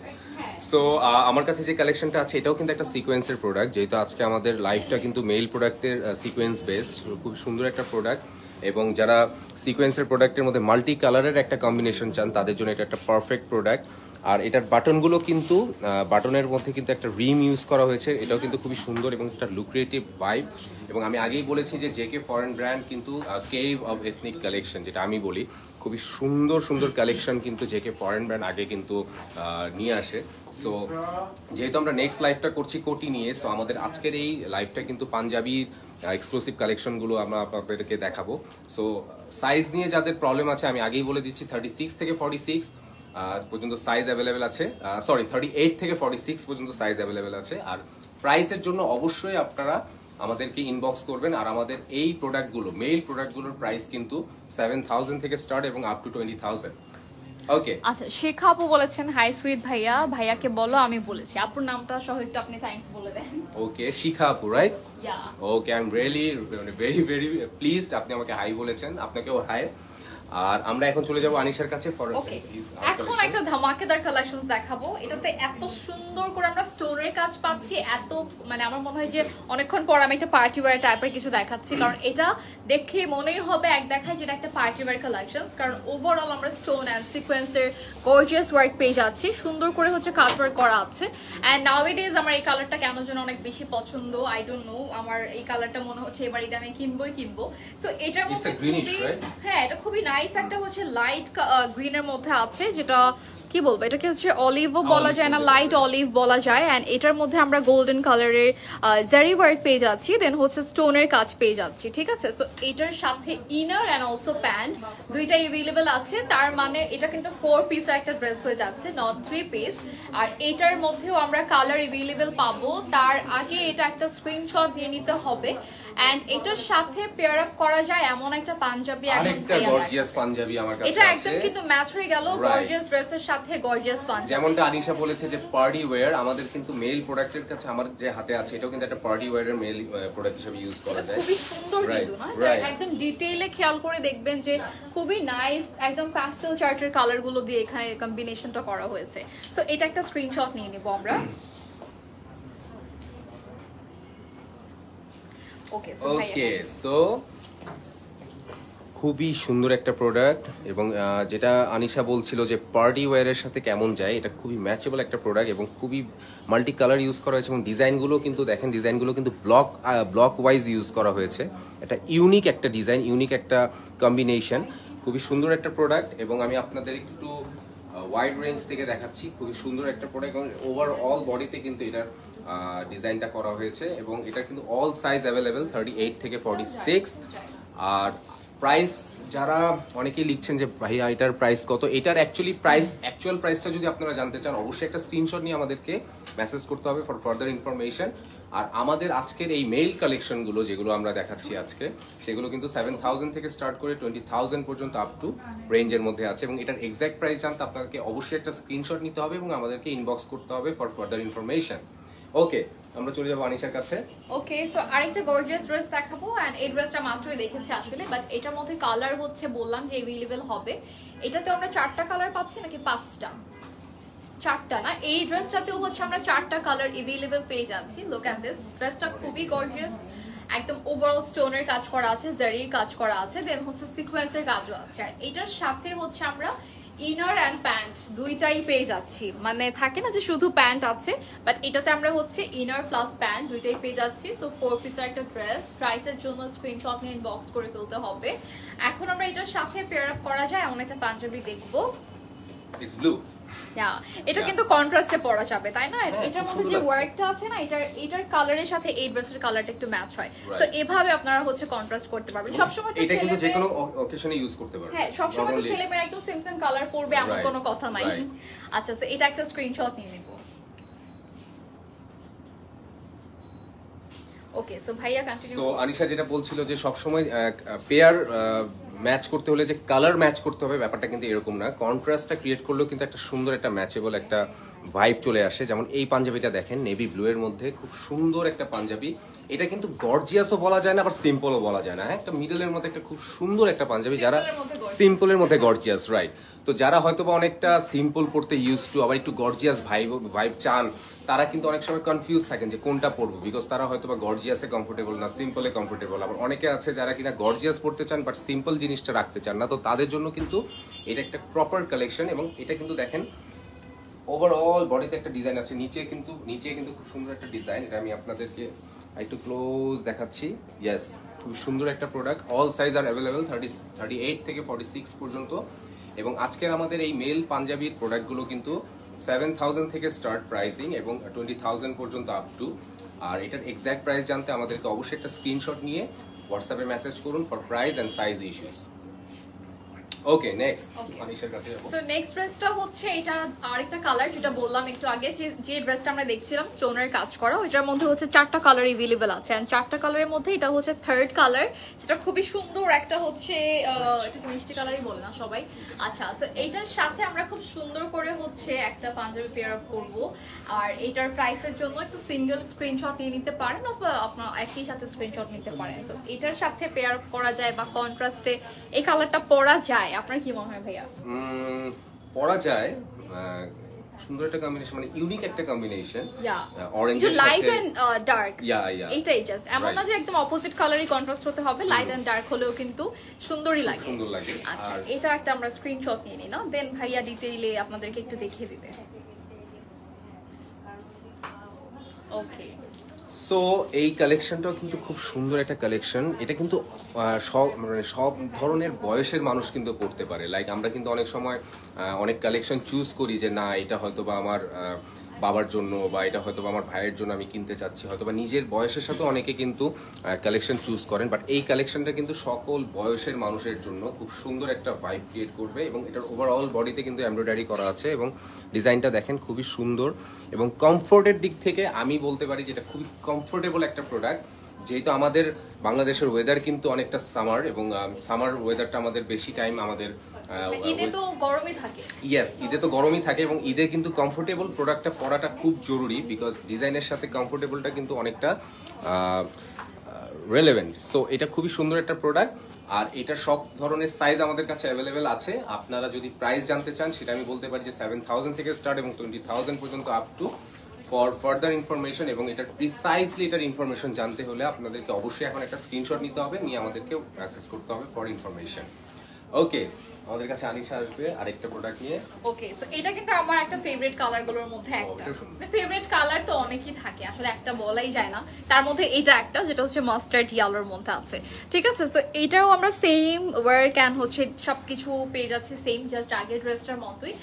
সো আমার কাছে যে কালেকশনটা আছে এটাও কিন্তু একটা সিকোয়েন্সের প্রোডাক্ট, যেহেতু আজকে আমাদের লাইফটা কিন্তু মেইল প্রোডাক্টের সিকোয়েন্স বেসড, খুব সুন্দর একটা প্রোডাক্ট। এবং যারা সিকোয়েন্সের প্রোডাক্টের মধ্যে মাল্টি কালারের একটা কম্বিনেশন চান, তাদের জন্য এটা একটা পারফেক্ট প্রোডাক্ট। আর এটার বাটনগুলো কিন্তু বাটনের মধ্যে কিন্তু একটা রিম ইউজ করা হয়েছে, এটাও কিন্তু খুবই সুন্দর এবং একটা লুক্রেটিভ ভাইব। এবং আমি আগেই বলেছি যে জেকে ফরেন ব্র্যান্ড কিন্তু কেভ অফ এথনিক কালেকশন, যেটা আমি বলি, খুবই সুন্দর সুন্দর কালেকশন কিন্তু জেকে ফরেন ব্র্যান্ড আগে কিন্তু নিয়ে আসে। সো যেহেতু আমরা নেক্সট লাইভটা করছি কোটি নিয়ে, সো আমাদের আজকের এই লাইভটা কিন্তু পাঞ্জাবির এক্সক্লুসিভ কালেকশনগুলো আমরা আপনাদেরকে দেখাবো। সো সাইজ নিয়ে যাদের প্রবলেম আছে আমি আগেই বলে দিচ্ছি, 36 থেকে 46 পর্যন্ত সাইজ অ্যাভেলেবেল আছে, 38 থেকে 46 পর্যন্ত সাইজ অ্যাভেলেবেল আছে। আর প্রাইসের জন্য অবশ্যই আপনারা আমাদেরকে ইনবক্স করবেন। আর আমাদের এই প্রোডাক্টগুলো, মেইল প্রোডাক্টগুলোর প্রাইস কিন্তু 7,000 থেকে স্টার্ট এবং আপ টু 20,000। ওকে আচ্ছা শেখা আপু বলেছেন হাই সুইট ভাইয়া, ভাইয়াকে বলো আমি বলেছি। আপুর নামটা সহ একটু আপনি থ্যাঙ্কস বলে দেন। ওকে শিখা আপু right. Yeah okay I am really very very pleased আপনি আমাকে হাই বলেছেন, আপনাকেও হাই। আর আমরা এখন চলে যাব আনিশার কাছে ফর ওকে এখন একটা ধামাকেদার কালেকশনস দেখাবো। এটাতে এত সুন্দর করে আমরা স্টোনের কাজ পাচ্ছি, এত মানে আমার মনে হয় যে অনেকক্ষণ পর আমি একটা পার্টি ওয়্যার টাইপের কিছু দেখাচ্ছি, কারণ এটা দেখে মনেই হবে এক দেখায় যেটা একটা পার্টি ওয়্যার কালেকশনস, কারণ ওভারঅল আমরা স্টোন অ্যান্ড সিকোয়েন্সের গর্জিয়াস ওয়ার্ক পেয়ে যাচ্ছি, সুন্দর করে হচ্ছে কাজ ওয়ার্ক করা আছে। অ্যান্ড নাওএডেজ আমার এই কালারটা কেন যেন অনেক বেশি পছন্দ, আই ডোন্ট নো, আমার এই কালারটা মনে হচ্ছে এবার এটা আমি কিনবো। সো এটার মধ্যে হ্যাঁ এটা খুবই নাইস একটা হচ্ছে লাইট গ্রিনের মধ্যে আছে, যেটা কি বলবো এটাকে হচ্ছে অলিভও বলা যায় না, লাইট অলিভ বলা যায়। এন্ড এটার মধ্যে আমরা গোল্ডেন কালারের জারি ওয়ার্ক পেয়ে যাচ্ছি, দেন হচ্ছে স্টোনের কাজ পেয়ে যাচ্ছি, ঠিক আছে। সো এটার সাথে ইনার এন্ড অলসো প্যান্ট দুইটাই अवेलेबल আছে, তার মানে এটা কিন্তু 4 পিসের একটা ড্রেস হয়ে যাচ্ছে, নট 3 পিস। আর এটার মধ্যেও আমরা কালার अवेलेबल পাবো, তার আগে এটা একটা স্ক্রিনশট দিয়ে নিতে হবে। এন্ড এটার সাথে পেয়ার আপ করা যায় এমন একটা পাঞ্জাবি, একটা গর্জিয়াস পাঞ্জাবি আমার কাছে আছে, এটা একদম কিন্তু ম্যাচ হয়ে গেল গর্জিয়াস ড্রেসের সাথে গর্জিয়াস পাঞ্জাবি। যেমনটা আনিশা বলেছে যে পার্টি ওয়্যার, আমাদের কিন্তু মেল প্রোডাক্টের কাছে আমার যে হাতে আছে এটাও কিন্তু একটা পার্টি ওয়্যারের মেল প্রোডাক্ট হিসেবে ইউজ করা যায়। খুবই সুন্দর কিন্তু না, একদম ডিটেইলে খেয়াল করে দেখবেন যে খুবই নাইস একদম প্যাস্টেল চার্টের কালারগুলো দিয়ে এখানে কম্বিনেশনটা করা হয়েছে। সো এটা একটা স্ক্রিনশট নিয়ে নিব আমরা। ওকে সো খুবই সুন্দর একটা প্রোডাক্ট, এবং যেটা আনিশা বলছিল যে পার্টি ওয়্যারের সাথে কেমন যায়, এটা খুবই ম্যাচেবল একটা প্রোডাক্ট এবং খুবই মাল্টি কালার ইউজ করা হয়েছে, এবং ডিজাইনগুলো কিন্তু দেখেন, ডিজাইনগুলো কিন্তু ব্লক ওয়াইজ ইউজ করা হয়েছে। এটা ইউনিক একটা ডিজাইন, ইউনিক একটা কম্বিনেশন, খুবই সুন্দর একটা প্রোডাক্ট। এবং আমি আপনাদের একটু ওয়াইড রেঞ্জ থেকে দেখাচ্ছি, খুবই সুন্দর একটা প্রোডাক্ট, এবং ওভারঅল বডিতে কিন্তু এটার ডিজাইনটা করা হয়েছে, এবং এটা কিন্তু অল সাইজ অ্যাভেলেবেল 38 থেকে 46। আর প্রাইস যারা অনেকেই লিখছেন যে ভাইয়া এটার প্রাইস কত, এটার অ্যাকচুয়াল প্রাইসটা যদি আপনারা জানতে চান অবশ্যই একটা স্ক্রিনশট নিয়ে আমাদেরকে মেসেজ করতে হবে ফর ফার্দার ইনফরমেশন। আর আমাদের আজকের এই মেইল কালেকশনগুলো যেগুলো আমরা দেখাচ্ছি আজকে, সেগুলো কিন্তু 7,000 থেকে স্টার্ট করে 20,000 পর্যন্ত আপ টু রেঞ্জের মধ্যে আছে, এবং এটার এক্সাক্ট প্রাইস জানতে আপনাদেরকে অবশ্যই একটা স্ক্রিনশট নিতে হবে এবং আমাদেরকে ইনবক্স করতে হবে ফর ফার্দার ইনফরমেশন। ওকে আমরা চলে যাবো আনিশার কাছে। ওকে সো আরেকটা গর্জিয়াস ড্রেস দেখাবো, এন্ড এই ড্রেসটা মাত্রই দেখেছি আসলে, বাট এটার মধ্যে কালার হচ্ছে বললাম যে अवेलेबल হবে। এটাতে আমরা 4টা কালার পাচ্ছি নাকি 5টা? 4টা না, এই ড্রেসটাতেও হচ্ছে আমরা 4টা কালার अवेलेबल পেয়ে যাচ্ছি। লুক এট দিস, ড্রেসটা খুবই গর্জিয়াস, একদম ওভারঅল স্টোনের কাজ করা আছে, জারির কাজ করা আছে, দেন হচ্ছে সিকোয়েন্সের কাজও আছে। আর এটার সাথে হচ্ছে আমরা ইনার অ্যান্ড প্যান্ট দুইটাই পেয়ে যাচ্ছি, মানে থাকে না যে শুধু প্যান্ট আছে, বাট এটাতে আমরা হচ্ছে ইনার প্লাস প্যান্ট দুইটাই পেয়ে যাচ্ছি। সো 4 পিসের একটা ড্রেস, প্রাইসের জন্য স্ক্রিনশট নিয়ে ইনবক্স করে ফেলতে হবে। এখন আমরা এটার সাথে পেয়ার আপ করা যায় এমন একটা পাঞ্জাবি দেখবো, ইটস ব্লু। এটা কিন্তু কন্ট্রাস্টে পরা যাবে, তাই না? এটার মধ্যে যে ওয়ার্কটা আছে না, এটার কালারের সাথে এই ড্রেসের কালারটা একটু ম্যাচ হয়। সো এভাবে আপনারা হচ্ছে কন্ট্রাস্ট করতে পারবেন। সব সময় তো এটা কিন্তু যে কোনো অকেশনে ইউজ করতে পারবেন। হ্যাঁ, সব সময় তো ছেলেমেয়েরা একটু সেম সেম কালার পরবে এমন কোনো কথা নাই। আচ্ছা, সো এটা একটা স্ক্রিনশট নিয়ে নেব। ওকে, সো ভাইয়া কন্টিনিউ। সো আনিশা যেটা বলছিল যে সব সময় পেয়ার ম্যাচ করতে হলে যে কালার ম্যাচ করতে হবে, ব্যাপারটা কিন্তু এরকম না। কন্ট্রাস্টটা ক্রিয়েট করলেও কিন্তু একটা সুন্দর একটা ম্যাচেবল একটা ভাইব চলে আসে। যেমন এই পাঞ্জাবিটা দেখেন, নেভি ব্লু এর মধ্যে খুব সুন্দর একটা পাঞ্জাবি। এটা কিন্তু গর্জিয়াসও বলা যায় না, আবার সিম্পলও বলা যায় না। হ্যাঁ, একটা মিডলের মধ্যে একটা খুব সুন্দর একটা পাঞ্জাবি, যারা সিম্পলের মধ্যে গর্জিয়াস, রাইট। তো যারা হয়তো বা অনেকটা সিম্পল পড়তে ইউজ টু, আবার একটু গর্জিয়াস ভাইব চান, তারা কিন্তু অনেক সময় কনফিউজ থাকেন যে কোনটা পরবো, বিকজ তারা হয়তো বা গর্জিয়াসে কমফোর্টেবল না, সিম্পলে কমফোর্টেবল। আবার অনেকে আছে যারা কিনা গর্জিয়াস পড়তে চান বাট সিম্পল জিনিসটা রাখতে চান না, তো তাদের জন্য কিন্তু এটা একটা প্রপার কালেকশন। এবং এটা কিন্তু দেখেন ওভারঅল বডিতে একটা ডিজাইন আছে, নিচে কিন্তু খুব সুন্দর একটা ডিজাইন। এটা আমি আপনাদেরকে একটু ক্লোজ দেখাচ্ছি। ইয়েস, খুব সুন্দর একটা প্রোডাক্ট। অল সাইজ আর অ্যাভেলেবেল 38 থেকে 46 পর্যন্ত। এবং আজকের আমাদের এই মেল পাঞ্জাবির প্রোডাক্টগুলো কিন্তু 7,000 থেকে স্টার্ট প্রাইসিং এবং 20,000 পর্যন্ত আপ টু। আর এটার এক্সাক্ট প্রাইস জানতে আমাদেরকে অবশ্যই একটা স্ক্রিনশট নিয়ে হোয়াটসঅ্যাপে মেসেজ করুন for price and size issues. Okay next Okay. আনিশার কাছে যাব। সো নেক্সট ড্রেসটা হচ্ছে এটা আরেকটা কালার যেটা বললাম একটু আগে যে ড্রেসটা আমরা দেখছিলাম স্টোনের কাজ করা ওইটার মধ্যে হচ্ছে 4টা কালার अवेलेबल আছে এন্ড 4টা কালারের মধ্যে এটা হচ্ছে থার্ড কালার যেটা খুবই সুন্দর একটা হচ্ছে এটা কি মিষ্টি কালারই বলে না সবাই আচ্ছা সো এইটার সাথে আমরা খুব সুন্দর করে হচ্ছে একটা পাঞ্জাবি পেয়ার আপ করব আর এটার প্রাইসের জন্য একটু সিঙ্গেল স্ক্রিনশট নিয়ে নিতে পারেন অথবা আপনারা একই সাথে স্ক্রিনশট নিতে পারেন সো এটার সাথে পেয়ার আপ করা যায় বা কন্ট্রাস্টে এই কালারটা পরা যায় আপনার কি মনে হয় ভাইয়া পরা যায় সুন্দর একটা কম্বিনেশন মানে ইউনিক একটা combination orange light and dark yeah এইটাই জাস্ট এমন না যে একদম অপোজিট কালারই কন্ট্রাস্ট হতে হবে লাইট এন্ড ডার্ক হলেও কিন্তু সুন্দরই লাগে সুন্দর লাগে আচ্ছা এটা একটা আমরা স্ক্রিনশট নিয়ে নিই না দেন ভাইয়া ডিটেইলে আপনাদেরকে একটু দেখিয়ে দিবে ওকে সো এই কালেকশনটাও কিন্তু খুব সুন্দর একটা কালেকশন এটা কিন্তু সব ধরনের বয়সের মানুষ কিন্তু পড়তে পারে লাইক আমরা কিন্তু অনেক সময় অনেক কালেকশন চুজ করি যে না এটা হয়তো বা আমার বাবার জন্য বা এটা হয়তো বা আমার ভাইয়ের জন্য আমি কিনতে চাচ্ছি হয়তো বা নিজের বয়সের সাথে অনেকে কিন্তু কালেকশন চুজ করেন বাট এই কালেকশনটা কিন্তু সকল বয়সের মানুষের জন্য খুব সুন্দর একটা ভাইব ক্রিয়েট করবে এবং এটার ওভারঅল বডিতে কিন্তু এমব্রয়ডারি করা আছে এবং ডিজাইনটা দেখেন খুবই সুন্দর এবং কমফোর্টের দিক থেকে আমি বলতে পারি যে এটা খুবই কমফোর্টেবল একটা প্রোডাক্ট যেহেতু আমাদের বাংলাদেশের ওয়েদার কিন্তু অনেকটা সামার এবং সামার ওয়েদারটা আমাদের বেশি টাইম আমাদের ঈদে তো গরমই থাকে ইয়েস ঈদে তো গরমই থাকে এবং ঈদে কিন্তু কমফোর্টেবল প্রোডাক্টটা পরাটা খুব জরুরি বিকজ ডিজাইনের সাথে কমফোর্টেবলটা কিন্তু অনেকটা রেলেভেন্ট সো এটা খুবই সুন্দর একটা প্রোডাক্ট আর এটা সব ধরনের সাইজ আমাদের কাছে অ্যাভেলেবেল আছে আপনারা যদি প্রাইস জানতে চান সেটা আমি বলতে পারি যে 7,000 থেকে স্টার্ট এবং 20,000 পর্যন্ত up to for further information এবং এটার প্রিসাইজলি এটার ইনফরমেশন জানতে হলে আপনাদেরকে অবশ্যই এখন একটা স্ক্রিনশট নিতে হবে নিয়ে আমাদেরকে মেসেজ করতে হবে ফর ইনফরমেশন ওকে আমাদের কাছে আনিশা আসবে আরেকটা প্রোডাক্ট নিয়ে ওকে সো এটা কিন্তু আমার একটা ফেভারিট কালার গুলোর মধ্যে একটা ফেভারিট কালার তো অনেকই থাকে আসলে একটা বলাই যায় না তার মধ্যে এটা একটা যেটা হচ্ছে মাস্টার্ড ইয়েলোর মধ্যে আছে ঠিক আছে সো এটাও আমরা সেম ওয়ার্ক এন্ড হচ্ছে সবকিছু পেয়ে যাচ্ছে সেম জাস্ট আগের ড্রেসটার মতোই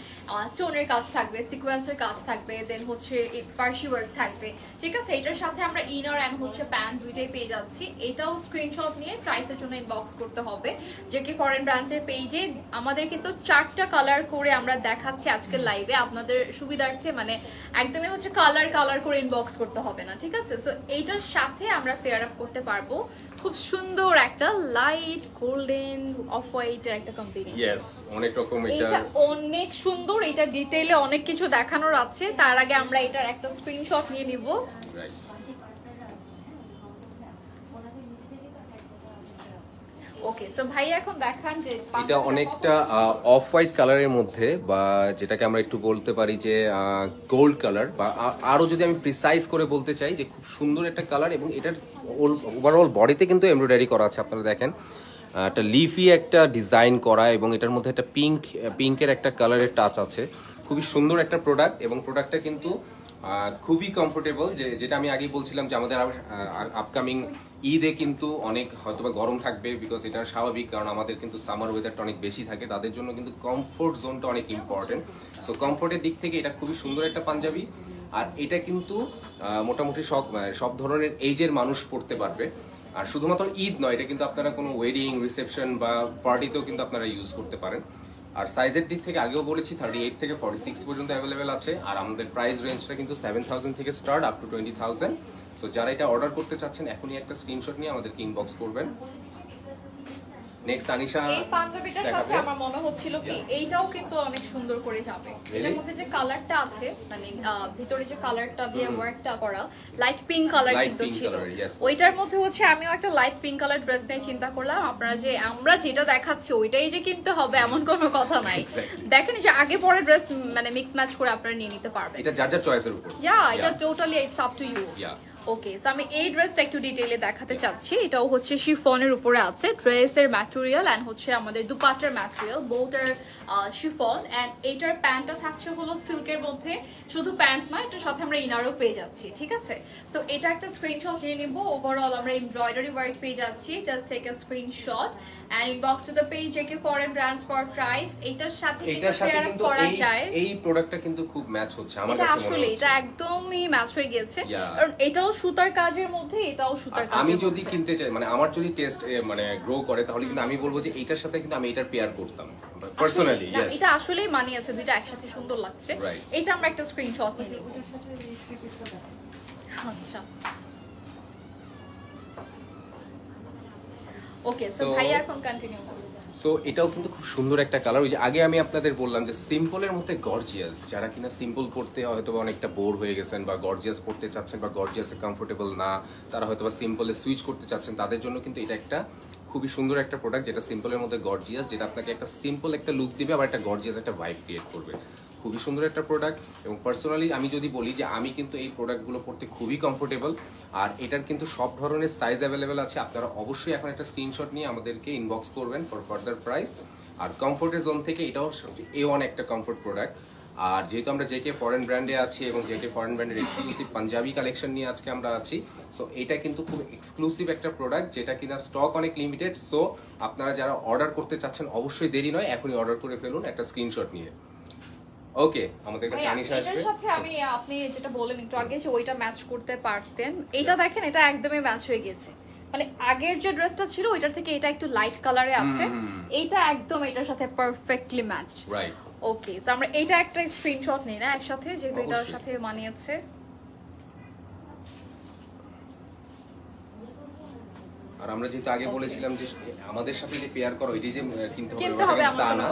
স্টোনের কাজ থাকবে সিকোয়েন্সের কাজ থাকবে দেন হচ্ছে পার্সি ওয়ার্ক থাকবে ঠিক আছে এটার সাথে আমরা ইনার এন্ড হচ্ছে প্যান্ট দুইটাই পেয়ে যাচ্ছি এটাও স্ক্রিনশট নিয়ে প্রাইসের জন্য ইনবক্স করতে হবে যে কি ফরেন ব্র্যান্ডসের পেজে আমাদের কিন্তু 4টা কালার করে আমরা দেখাচ্ছি আজকের লাইভে আপনাদের সুবিধার্থে মানে একদমই হচ্ছে কালার করে ইনবক্স করতে হবে না ঠিক আছে সো এইটার সাথে আমরা পেয়ার আপ করতে পারবো খুব সুন্দর একটা লাইট গোল্ডেন অফ হোয়াইটের একটা কম্বিনেশন ইয়েস অনেক রকম এটা অনেক সুন্দর এটা ডিটেইলে অনেক কিছু দেখানোর আছে তার আগে আমরা এটার একটা স্ক্রিনশট নিয়ে নিব রাইট ওকে সো ভাই এখন দেখান যে এটা অনেকটা অফ হোয়াইট কালারের মধ্যে বা যেটাকে আমরা একটু বলতে পারি যে গোল্ড কালার বা আরো যদি আমি প্রিসাইজ করে বলতে চাই যে খুব সুন্দর একটা কালার এবং এটার ওভারঅল বডিতে কিন্তু এমব্রয়ডারি করা আছে আপনারা দেখেন একটা লিফি একটা ডিজাইন করা এবং এটার মধ্যে একটা পিঙ্কের একটা কালারের টাচ আছে খুবই সুন্দর একটা প্রোডাক্ট এবং প্রোডাক্টটা কিন্তু খুবই কমফোর্টেবল যেটা আমি আগেই বলছিলাম যে আমাদের আপকামিং ঈদে কিন্তু অনেক হয়তোবা গরম থাকবে বিকজ এটা স্বাভাবিক কারণ আমাদের কিন্তু সামার ওয়েদারটা অনেক বেশি থাকে তাদের জন্য কিন্তু কমফোর্ট জোনটা অনেক ইম্পর্টেন্ট সো কমফোর্টের দিক থেকে এটা খুবই সুন্দর একটা পাঞ্জাবি আর এটা কিন্তু মোটামুটি সব ধরনের এইজের মানুষ পড়তে পারবে আর শুধুমাত্র ঈদ নয় এটা কিন্তু আপনারা কোনো ওয়েডিং রিসেপশন বা পার্টিতেও কিন্তু আপনারা ইউজ করতে পারেন আর সাইজের দিক থেকে আগেও বলেছি 38 থেকে 46 পর্যন্ত অ্যাভেলেবেল আছে আর আমাদের প্রাইস রেঞ্জটা কিন্তু 7,000 থেকে স্টার্ট আপ টু 20,000 সো যারা এটা অর্ডার করতে চাচ্ছেন এখনই একটা স্ক্রিনশট নিয়ে আমাদেরকে ইনবক্স করবেন নেক্সট আনিশা এই পাঞ্জাবিটার সাথে আমার মনে হচ্ছিল কি এইটাও কিন্তু অনেক সুন্দর করে যাবে এর মধ্যে যে কালারটা আছে মানে ভিতরে যে কালারটা দিয়ে ওয়ার্কটা করা লাইট পিঙ্ক কালার কিন্তু ছিল ওইটার মধ্যে হচ্ছে আমিও একটা লাইট পিঙ্ক কালার ড্রেস নিয়ে চিন্তা করলাম আপনারা যে আমরা যেটা দেখাচ্ছি ওইটাই যে কিনতে হবে এমন কোনো কথা নাই দেখেন যে আগে পরে ড্রেস মানে মিক্স ম্যাচ করে আপনারা নিয়ে নিতে পারবেন এটা যার যার চয়েসের উপর এটা totally it's up to you okay so আমি এই ড্রেসটা একটু ডিটেইলে দেখাতে চাচ্ছি এটাও হচ্ছে শিফনের উপরে আছে ড্রেসের ম্যাটেরিয়াল এন্ড হচ্ছে আমাদের দুপাট্টার ম্যাটেরিয়াল বোটার শিফন এন্ড এটার প্যান্টটা থাকছে হলো সিল্কের মধ্যে শুধু প্যান্ট না এটার সাথে আমরা ইনারও পেয়ে যাচ্ছি ঠিক আছে সো এটা একটা স্ক্রিনশট নিয়ে নিব ওভারঅল আমরা এমব্রয়ডারি ওয়ার্ক পেয়ে যাচ্ছি just take a screenshot and inbox to the page JK foreign brands for price এটার সাথে কিন্তু এই প্রোডাক্টটা কিন্তু খুব ম্যাচ হচ্ছে আমার কাছে মনে হচ্ছে আসলে এটা একদমই ম্যাচ হয়ে গেছে কারণ এটাও সুতার কাজের মধ্যে, এটাও সুতার কাজ। আমি যদি কিনতে চাই, মানে আমার যদি টেস্ট মানে গ্রো করে, তাহলে কিন্তু আমি বলবো যে এইটার সাথে কিন্তু আমি এটার পেয়ার করতাম পার্সোনালি। ইয়েস, এটা আসলেই মানিয়েছে, দুইটা একসাথে সুন্দর লাগছে। এটা আমরা একটা স্ক্রিনশট নিয়ে নেব। আচ্ছা ওকে, সো ভাই এখন কন্টিনিউ করুন। সো এটাও কিন্তু খুব সুন্দর একটা কালার। ওই যে আগে আমি আপনাদের বললাম যে সিম্পলের মধ্যে গর্জিয়াস, যারা কিনা সিম্পল পড়তে হয়তো অনেকটা বোর হয়ে গেছেন, বা গর্জিয়াস পড়তে চাচ্ছেন, বা গর্জিয়াসে কমফোর্টেবল না, তারা হয়তো বা সিম্পলে সুইচ করতে চাচ্ছেন, তাদের জন্য কিন্তু এটা একটা খুবই সুন্দর একটা প্রোডাক্ট, যেটা সিম্পলের মধ্যে গর্জিয়াস, যেটা আপনাকে একটা সিম্পল একটা লুক দিবে, আবার একটা গর্জিয়াস একটা ভাইব ক্রিয়েট করবে। খুবই সুন্দর একটা প্রোডাক্ট। এবং পার্সোনালি আমি যদি বলি যে আমি কিন্তু এই প্রোডাক্টগুলো পড়তে খুবই কমফোর্টেবল, আর এটার কিন্তু সব ধরনের সাইজ অ্যাভেলেবেল আছে। আপনারা অবশ্যই এখন একটা স্ক্রিনশট নিয়ে আমাদেরকে ইনবক্স করবেন ফর ফার্দার প্রাইস। আর কমফোর্টের জোন থেকে এটাও A1 একটা কমফোর্ট প্রোডাক্ট। আর যেহেতু আমরা জেকে ফরেন ব্র্যান্ডে আছি এবং জেকে ফরেন ব্র্যান্ডের এক্সক্লুসিভ পাঞ্জাবি কালেকশন নিয়ে আজকে আমরা আছি, সো এটা কিন্তু খুব এক্সক্লুসিভ একটা প্রোডাক্ট, যেটা কিনা স্টক অনেক লিমিটেড। সো আপনারা যারা অর্ডার করতে চাচ্ছেন অবশ্যই দেরি নয়, এখনই অর্ডার করে ফেলুন একটা স্ক্রিনশট নিয়ে। ওকে, আমাদের কাছে আনিশা আসবে। এটার সাথে আমি আপনি যেটা বললেন একটু আগে যে ওইটা ম্যাচ করতে পারতেন, এটা দেখেন এটা একদমই ম্যাচ হয়ে গেছে। মানে আগের যে ড্রেসটা ছিল ওইটার থেকে এটা একটু লাইট কালারে আছে, এটা একদম এটার সাথে পারফেক্টলি ম্যাচড। রাইট, ওকে, সো আমরা এটা একটা স্ক্রিনশট নিই না একসাথে, যেহেতু এটার সাথে মানিয়েছে। আর আমরা যেহেতু আগে বলেছিলাম যে আমাদের সাথে যে পেয়ার করো এটি যে কিনতে হবে তা না,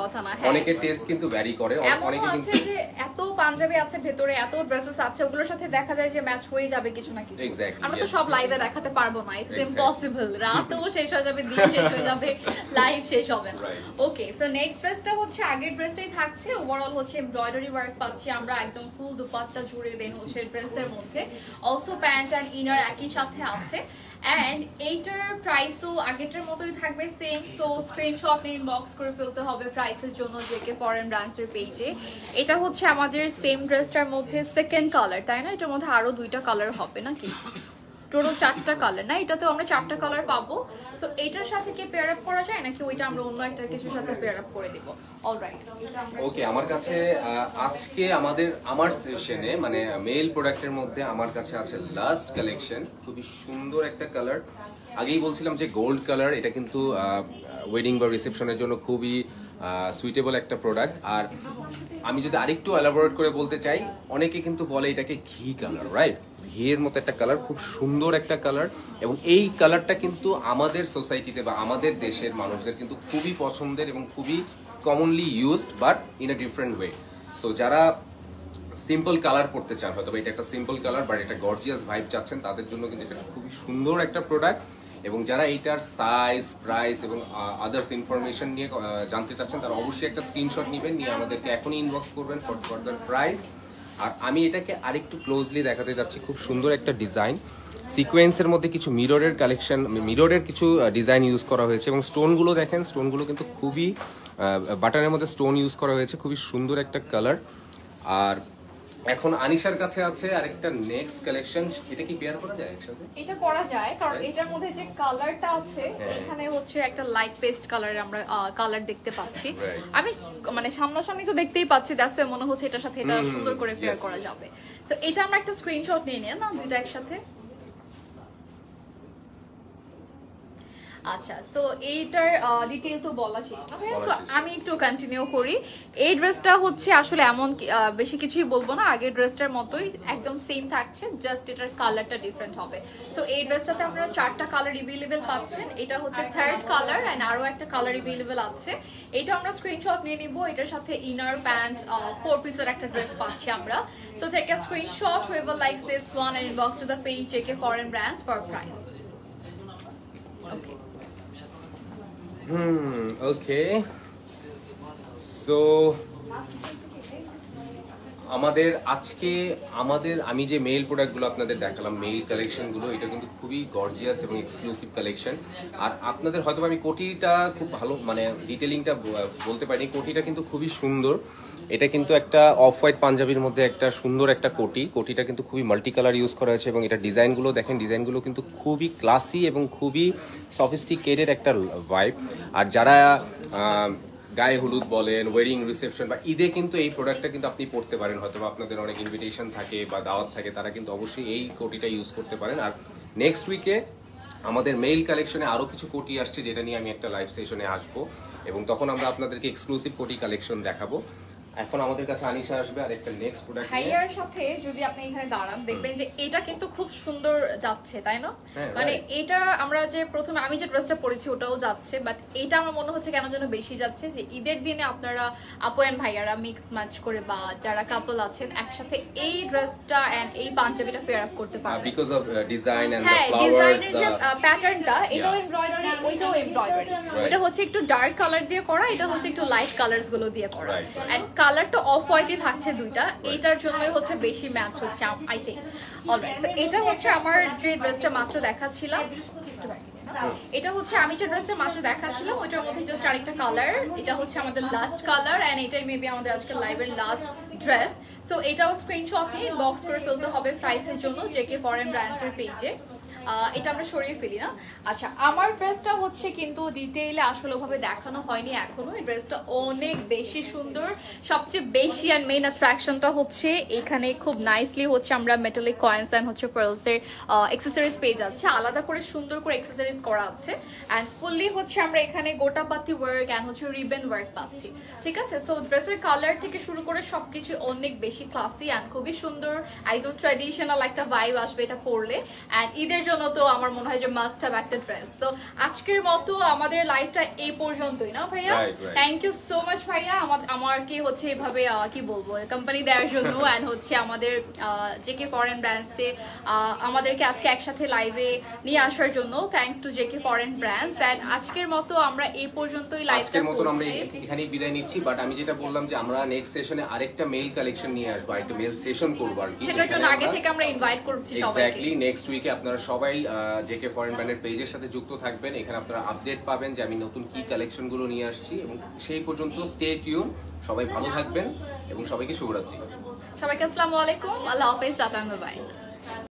অনেকের টেস্ট কিন্তু ভ্যারি করে। অনেকে কিন্তু যে এত পাঞ্জাবি আছে ভেতরে, এত ড্রেসেস আছে, ওগুলোর সাথে দেখা যায় যে ম্যাচ হয়ে যাবে কিছু না কিছু। আমরা তো সব লাইভে দেখাতে পারবো না, ইটস ইম্পসিবল। রাতও শেষ হয়ে যাবে, দিন শেষ হয়ে যাবে, লাইভ শেষ হবে না। ওকে, সো নেক্সট ড্রেসটা হচ্ছে আগের ড্রেসটাই থাকছে, ওভারঅল হচ্ছে এমব্রয়ডারি ওয়ার্ক পাচ্ছি আমরা, একদম ফুল দুপাট্টা জুড়ে দেন হচ্ছে ড্রেসের মধ্যে। অলসো প্যান্ট এন্ড ইনার একই সাথে আছে। এন্ড এইটার প্রাইসও আগেরটার মতোই থাকবে সেম। সো স্ক্রিনশট নিয়ে ইনবক্স করে ফেলতে হবে প্রাইসের জন্য জেকে ফরেন ব্রাঞ্চের পেজে। এটা হচ্ছে আমাদের সেম ড্রেসটার মধ্যে সেকেন্ড কালার, তাই না? এটার মধ্যে আরো দুইটা কালার হবে নাকি? টোটাল 4টা কালার না, এটাতেও আমরা 4টা কালার পাবো। সো এটার সাথে কি পেয়ার আপ করা যায় নাকি ওইটা আমরা অন্য একটা কিছুর সাথে পেয়ার আপ করে দিব? অলরাইট, ওকে। আমার কাছে আজকে আমার সেশনে মানে মেল প্রোডাক্টের মধ্যে আমার কাছে আছে লাস্ট কালেকশন, খুবই সুন্দর একটা কালার। আগেই বলছিলাম যে গোল্ড কালার, এটা কিন্তু ওয়েডিং বা রিসেপশনের জন্য খুবই সুইটেবল একটা প্রোডাক্ট। আর আমি যদি আরেকটু এলাবোরেট করে বলতে চাই, অনেকে কিন্তু বলে এটাকে ঘি কালার, রাইট? ঘিয়ের মতো একটা কালার, খুব সুন্দর একটা কালার। এবং এই কালারটা কিন্তু আমাদের সোসাইটিতে বা আমাদের দেশের মানুষদের কিন্তু খুবই পছন্দের এবং খুবই commonly used, but in a different way. So যারা সিম্পল কালার পড়তে চান, হয়তো এটা একটা সিম্পল কালার বাট এটা গর্জিয়াস ভাইব চাচ্ছেন, তাদের জন্য কিন্তু এটা খুবই সুন্দর একটা প্রোডাক্ট। এবং যারা এইটার সাইজ, প্রাইস এবং আদার্স ইনফরমেশন নিয়ে জানতে চাচ্ছেন, তারা অবশ্যই একটা স্ক্রিনশট নেবেন, নিয়ে আমাদেরকে এখনই ইনবক্স করবেন ফর ফার্দার প্রাইস। আর আমি এটাকে আরেকটু ক্লোজলি দেখাতে যাচ্ছি, খুব সুন্দর একটা ডিজাইন, সিকোয়েন্সের মধ্যে কিছু মিররের কালেকশন, মিররের কিছু ডিজাইন ইউজ করা হয়েছে। এবং স্টোনগুলো দেখেন, স্টোনগুলো কিন্তু খুবই বাটনের মধ্যে স্টোন ইউজ করা হয়েছে, খুবই সুন্দর একটা কালার। আর এখন আনিশার কাছে আছে আরেকটা নেক্সট কালেকশন, এটা কি পেয়ার করা যায় একসাথে? এটা করা যায়, কারণ এটার মধ্যে যে কালারটা আছে এখানে হচ্ছে একটা লাইট পেস্ট কালারের আমরা কালার দেখতে পাচ্ছি। আমি মানে সামনাসামনি তো দেখতেই পাচ্ছি, দ্যাটস মনে হচ্ছে এটার সাথে এটা সুন্দর করে পেয়ার করা যাবে। তো এটা আমরা একটা স্ক্রিনশট নিয়ে নিই না, দুইটা একসাথে। আচ্ছা, সো এইটার ডিটেইল তো বলা শেষ না, সো আমি একটু কন্টিনিউ করি। এই ড্রেসটা হচ্ছে আসলে এমন বেশি কিছুই বলবো না, আগের ড্রেসটার মতোই একদম সেম থাকছে, জাস্ট এটার কালারটা ডিফারেন্ট হবে। সো এই ড্রেসটাতে আপনারা 4টা কালার अवेलेबल পাচ্ছেন, এটা হচ্ছে থার্ড কালার এন্ড আরো একটা কালার अवेलेबल আছে। এটা আমরা স্ক্রিনশট নিয়ে নিব, এটার সাথে ইনার প্যান্ট 4 পিসের একটা ড্রেস পাচ্ছি আমরা। So take a screenshot, whoever likes this one and inbox to the page JK Foreign Brands for price. Okay. Okay, so আমি যে মেল প্রোডাক্টগুলো আপনাদের দেখালাম, মেল কালেকশনগুলো, এটা কিন্তু খুবই গর্জিয়াস এবং এক্সক্লুসিভ কালেকশন। আর আপনাদের হয়তো আমি কোটিটা খুব ভালো মানে ডিটেলিংটা বলতে পারিনি, কোটিটা কিন্তু খুবই সুন্দর। এটা কিন্তু একটা অফ হোয়াইট পাঞ্জাবির মধ্যে একটা সুন্দর একটা কোটিটা কিন্তু খুবই মাল্টি কালার ইউজ করা হয়েছে। এবং এটা ডিজাইনগুলো দেখেন, ডিজাইনগুলো কিন্তু খুবই ক্লাসি এবং খুবই সফিস্টিকেটেড একটা ভাইব। আর গায়ে হলুদ বলেন, ওয়েডিং রিসেপশন বা ঈদে কিন্তু এই প্রোডাক্টটা কিন্তু আপনি পড়তে পারেন, হয়তো বা আপনাদের অনেক ইনভিটেশন থাকে বা দাওয়াত থাকে, তারা কিন্তু অবশ্যই এই কোটিটা ইউজ করতে পারেন। আর নেক্সট উইকে আমাদের মেইল কালেকশনে আরো কিছু কোটি আসছে, যেটা নিয়ে আমি একটা লাইভ সেশনে আসবো এবং তখন আমরা আপনাদেরকে এক্সক্লুসিভ কোটি কালেকশন দেখাবো। এখন আমাদের কাছে আনিশা আসবে আর একটা নেক্সট প্রোডাক্ট ভাইয়ার সাথে যদি আপনি এখানে দাঁড়ান দেখবেন যে এটা কিন্তু খুব সুন্দর যাচ্ছে, তাই না? মানে এটা আমরা যে প্রথমে আমি যে ড্রেসটা পরেছি ওটাও যাচ্ছে, বাট এটা আমার মনে হচ্ছে কেন যেন বেশি যাচ্ছে, যে ঈদের দিনে আপনারা আপু এন্ড ভাইয়ারা মিক্স ম্যাচ করে বা যারা কাপল আছেন একসাথে এই ড্রেসটা এন্ড এই পাঞ্জাবিটা পেয়ার আপ করতে পারবেন because of design and the হ্যাঁ, ফ্লাওয়ার্স, ডিজাইনের যে প্যাটার্নটা এটাও এমব্রয়ডারি, ওইটাও এমব্রয়ডারি। ওটা হচ্ছে একটু ডার্ক কালার দিয়ে করা, এটা হচ্ছে একটু লাইট কালারস গুলো দিয়ে করা, এন্ড কালারটা অফ হোয়াইটই থাকছে দুইটা, এইটার জন্যই হচ্ছে বেশি ম্যাচ হচ্ছে আই থিংক। অলরাইট, সো এটা হচ্ছে আমার যে ড্রেসটা মাত্র দেখাচ্ছিলাম, এটা হচ্ছে আমি যে ড্রেসটা মাত্র দেখাচ্ছিলাম ওইটার মধ্যে জাস্ট আরেকটা কালার, এটা হচ্ছে আমাদের লাস্ট কালার এন্ড এটাই মেবি আমাদের আজকে লাইভের লাস্ট ড্রেস। সো এটাও স্ক্রিনশট নিয়ে বক্স করে ফেলতে হবে প্রাইসের জন্য জেকে ফরেন ব্র্যান্ডসের পেজে। এটা আমরা সরিয়ে ফেলি না। আচ্ছা, আমার ড্রেসটা হচ্ছে কিন্তু ডিটেইলে আসলে ভাবে দেখানো হয়নি এখনো। এই ড্রেসটা অনেক বেশি সুন্দর, সবচেয়ে বেশি আর মেইন অ্যাট্রাকশনটা হচ্ছে এখানে খুব নাইসলি হচ্ছে আমরা মেটালিক কয়েন্স এন্ড হচ্ছে পার্লসের অ্যাক্সেসরিজ পেয়ে যাচ্ছে, আলাদা করে সুন্দর করে অ্যাক্সেসরিজ করা আছে এন্ড ফুললি হচ্ছে আমরা এখানে গোটাপাতি ওয়ার্ক এন্ড হচ্ছে রিবন ওয়ার্ক পাচ্ছি, ঠিক আছে? সো ড্রেসের কালার থেকে শুরু করে সবকিছু অনেক বেশি ক্লাসি এন্ড খুবই সুন্দর, একদম ট্র্যাডিশনাল একটা ভাইব আসবে এটা পরলে। এন্ড ঈদের জন্য তো আমার মনে হয় যে মাস্ট হ্যাভ একটা ড্রেস। সো আজকের মতো আমাদের লাইভটা এই পর্যন্তই না ভাইয়া? থ্যাংক ইউ সো মাচ ভাইয়া আমাকে হচ্ছে এভাবে কি বলবো কোম্পানি দেওয়ার জন্য এন্ড হচ্ছে আমাদের জেকে ফরেন ব্র্যান্ডসে আমাদেরকে আজকে একসাথে লাইভে নিয়ে আসার জন্য thanks to JK foreign brands. And আজকের মতো আমরা এই পর্যন্তই লাইভটা করছি, এখানেই বিদায় নিচ্ছি। বাট আমি যেটা বললাম যে আমরা নেক্সট সেশনে আরেকটা মেইল কালেকশন নিয়ে আসবো, আরেকটা মেইল সেশন করবো আর কি, সেটার জন্য আগে থেকে আমরা ইনভাইট করছি সবাইকে। এক্স্যাক্টলি, নেক্সট উইকে আপনারা সবাই জেকে ফরেন ব্র্যান্ডের পেজের সাথে যুক্ত থাকবেন, এখানে আপনারা আপডেট পাবেন যে আমি নতুন কি কালেকশন গুলো নিয়ে আসছি। এবং সেই পর্যন্ত স্টে টিউন, সবাই ভালো থাকবেন এবং সবাইকে শুভরাত্রি। সবাইকে আসসালামু আলাইকুম, আল্লাহ হাফেজ, টাটা, বাই বাই।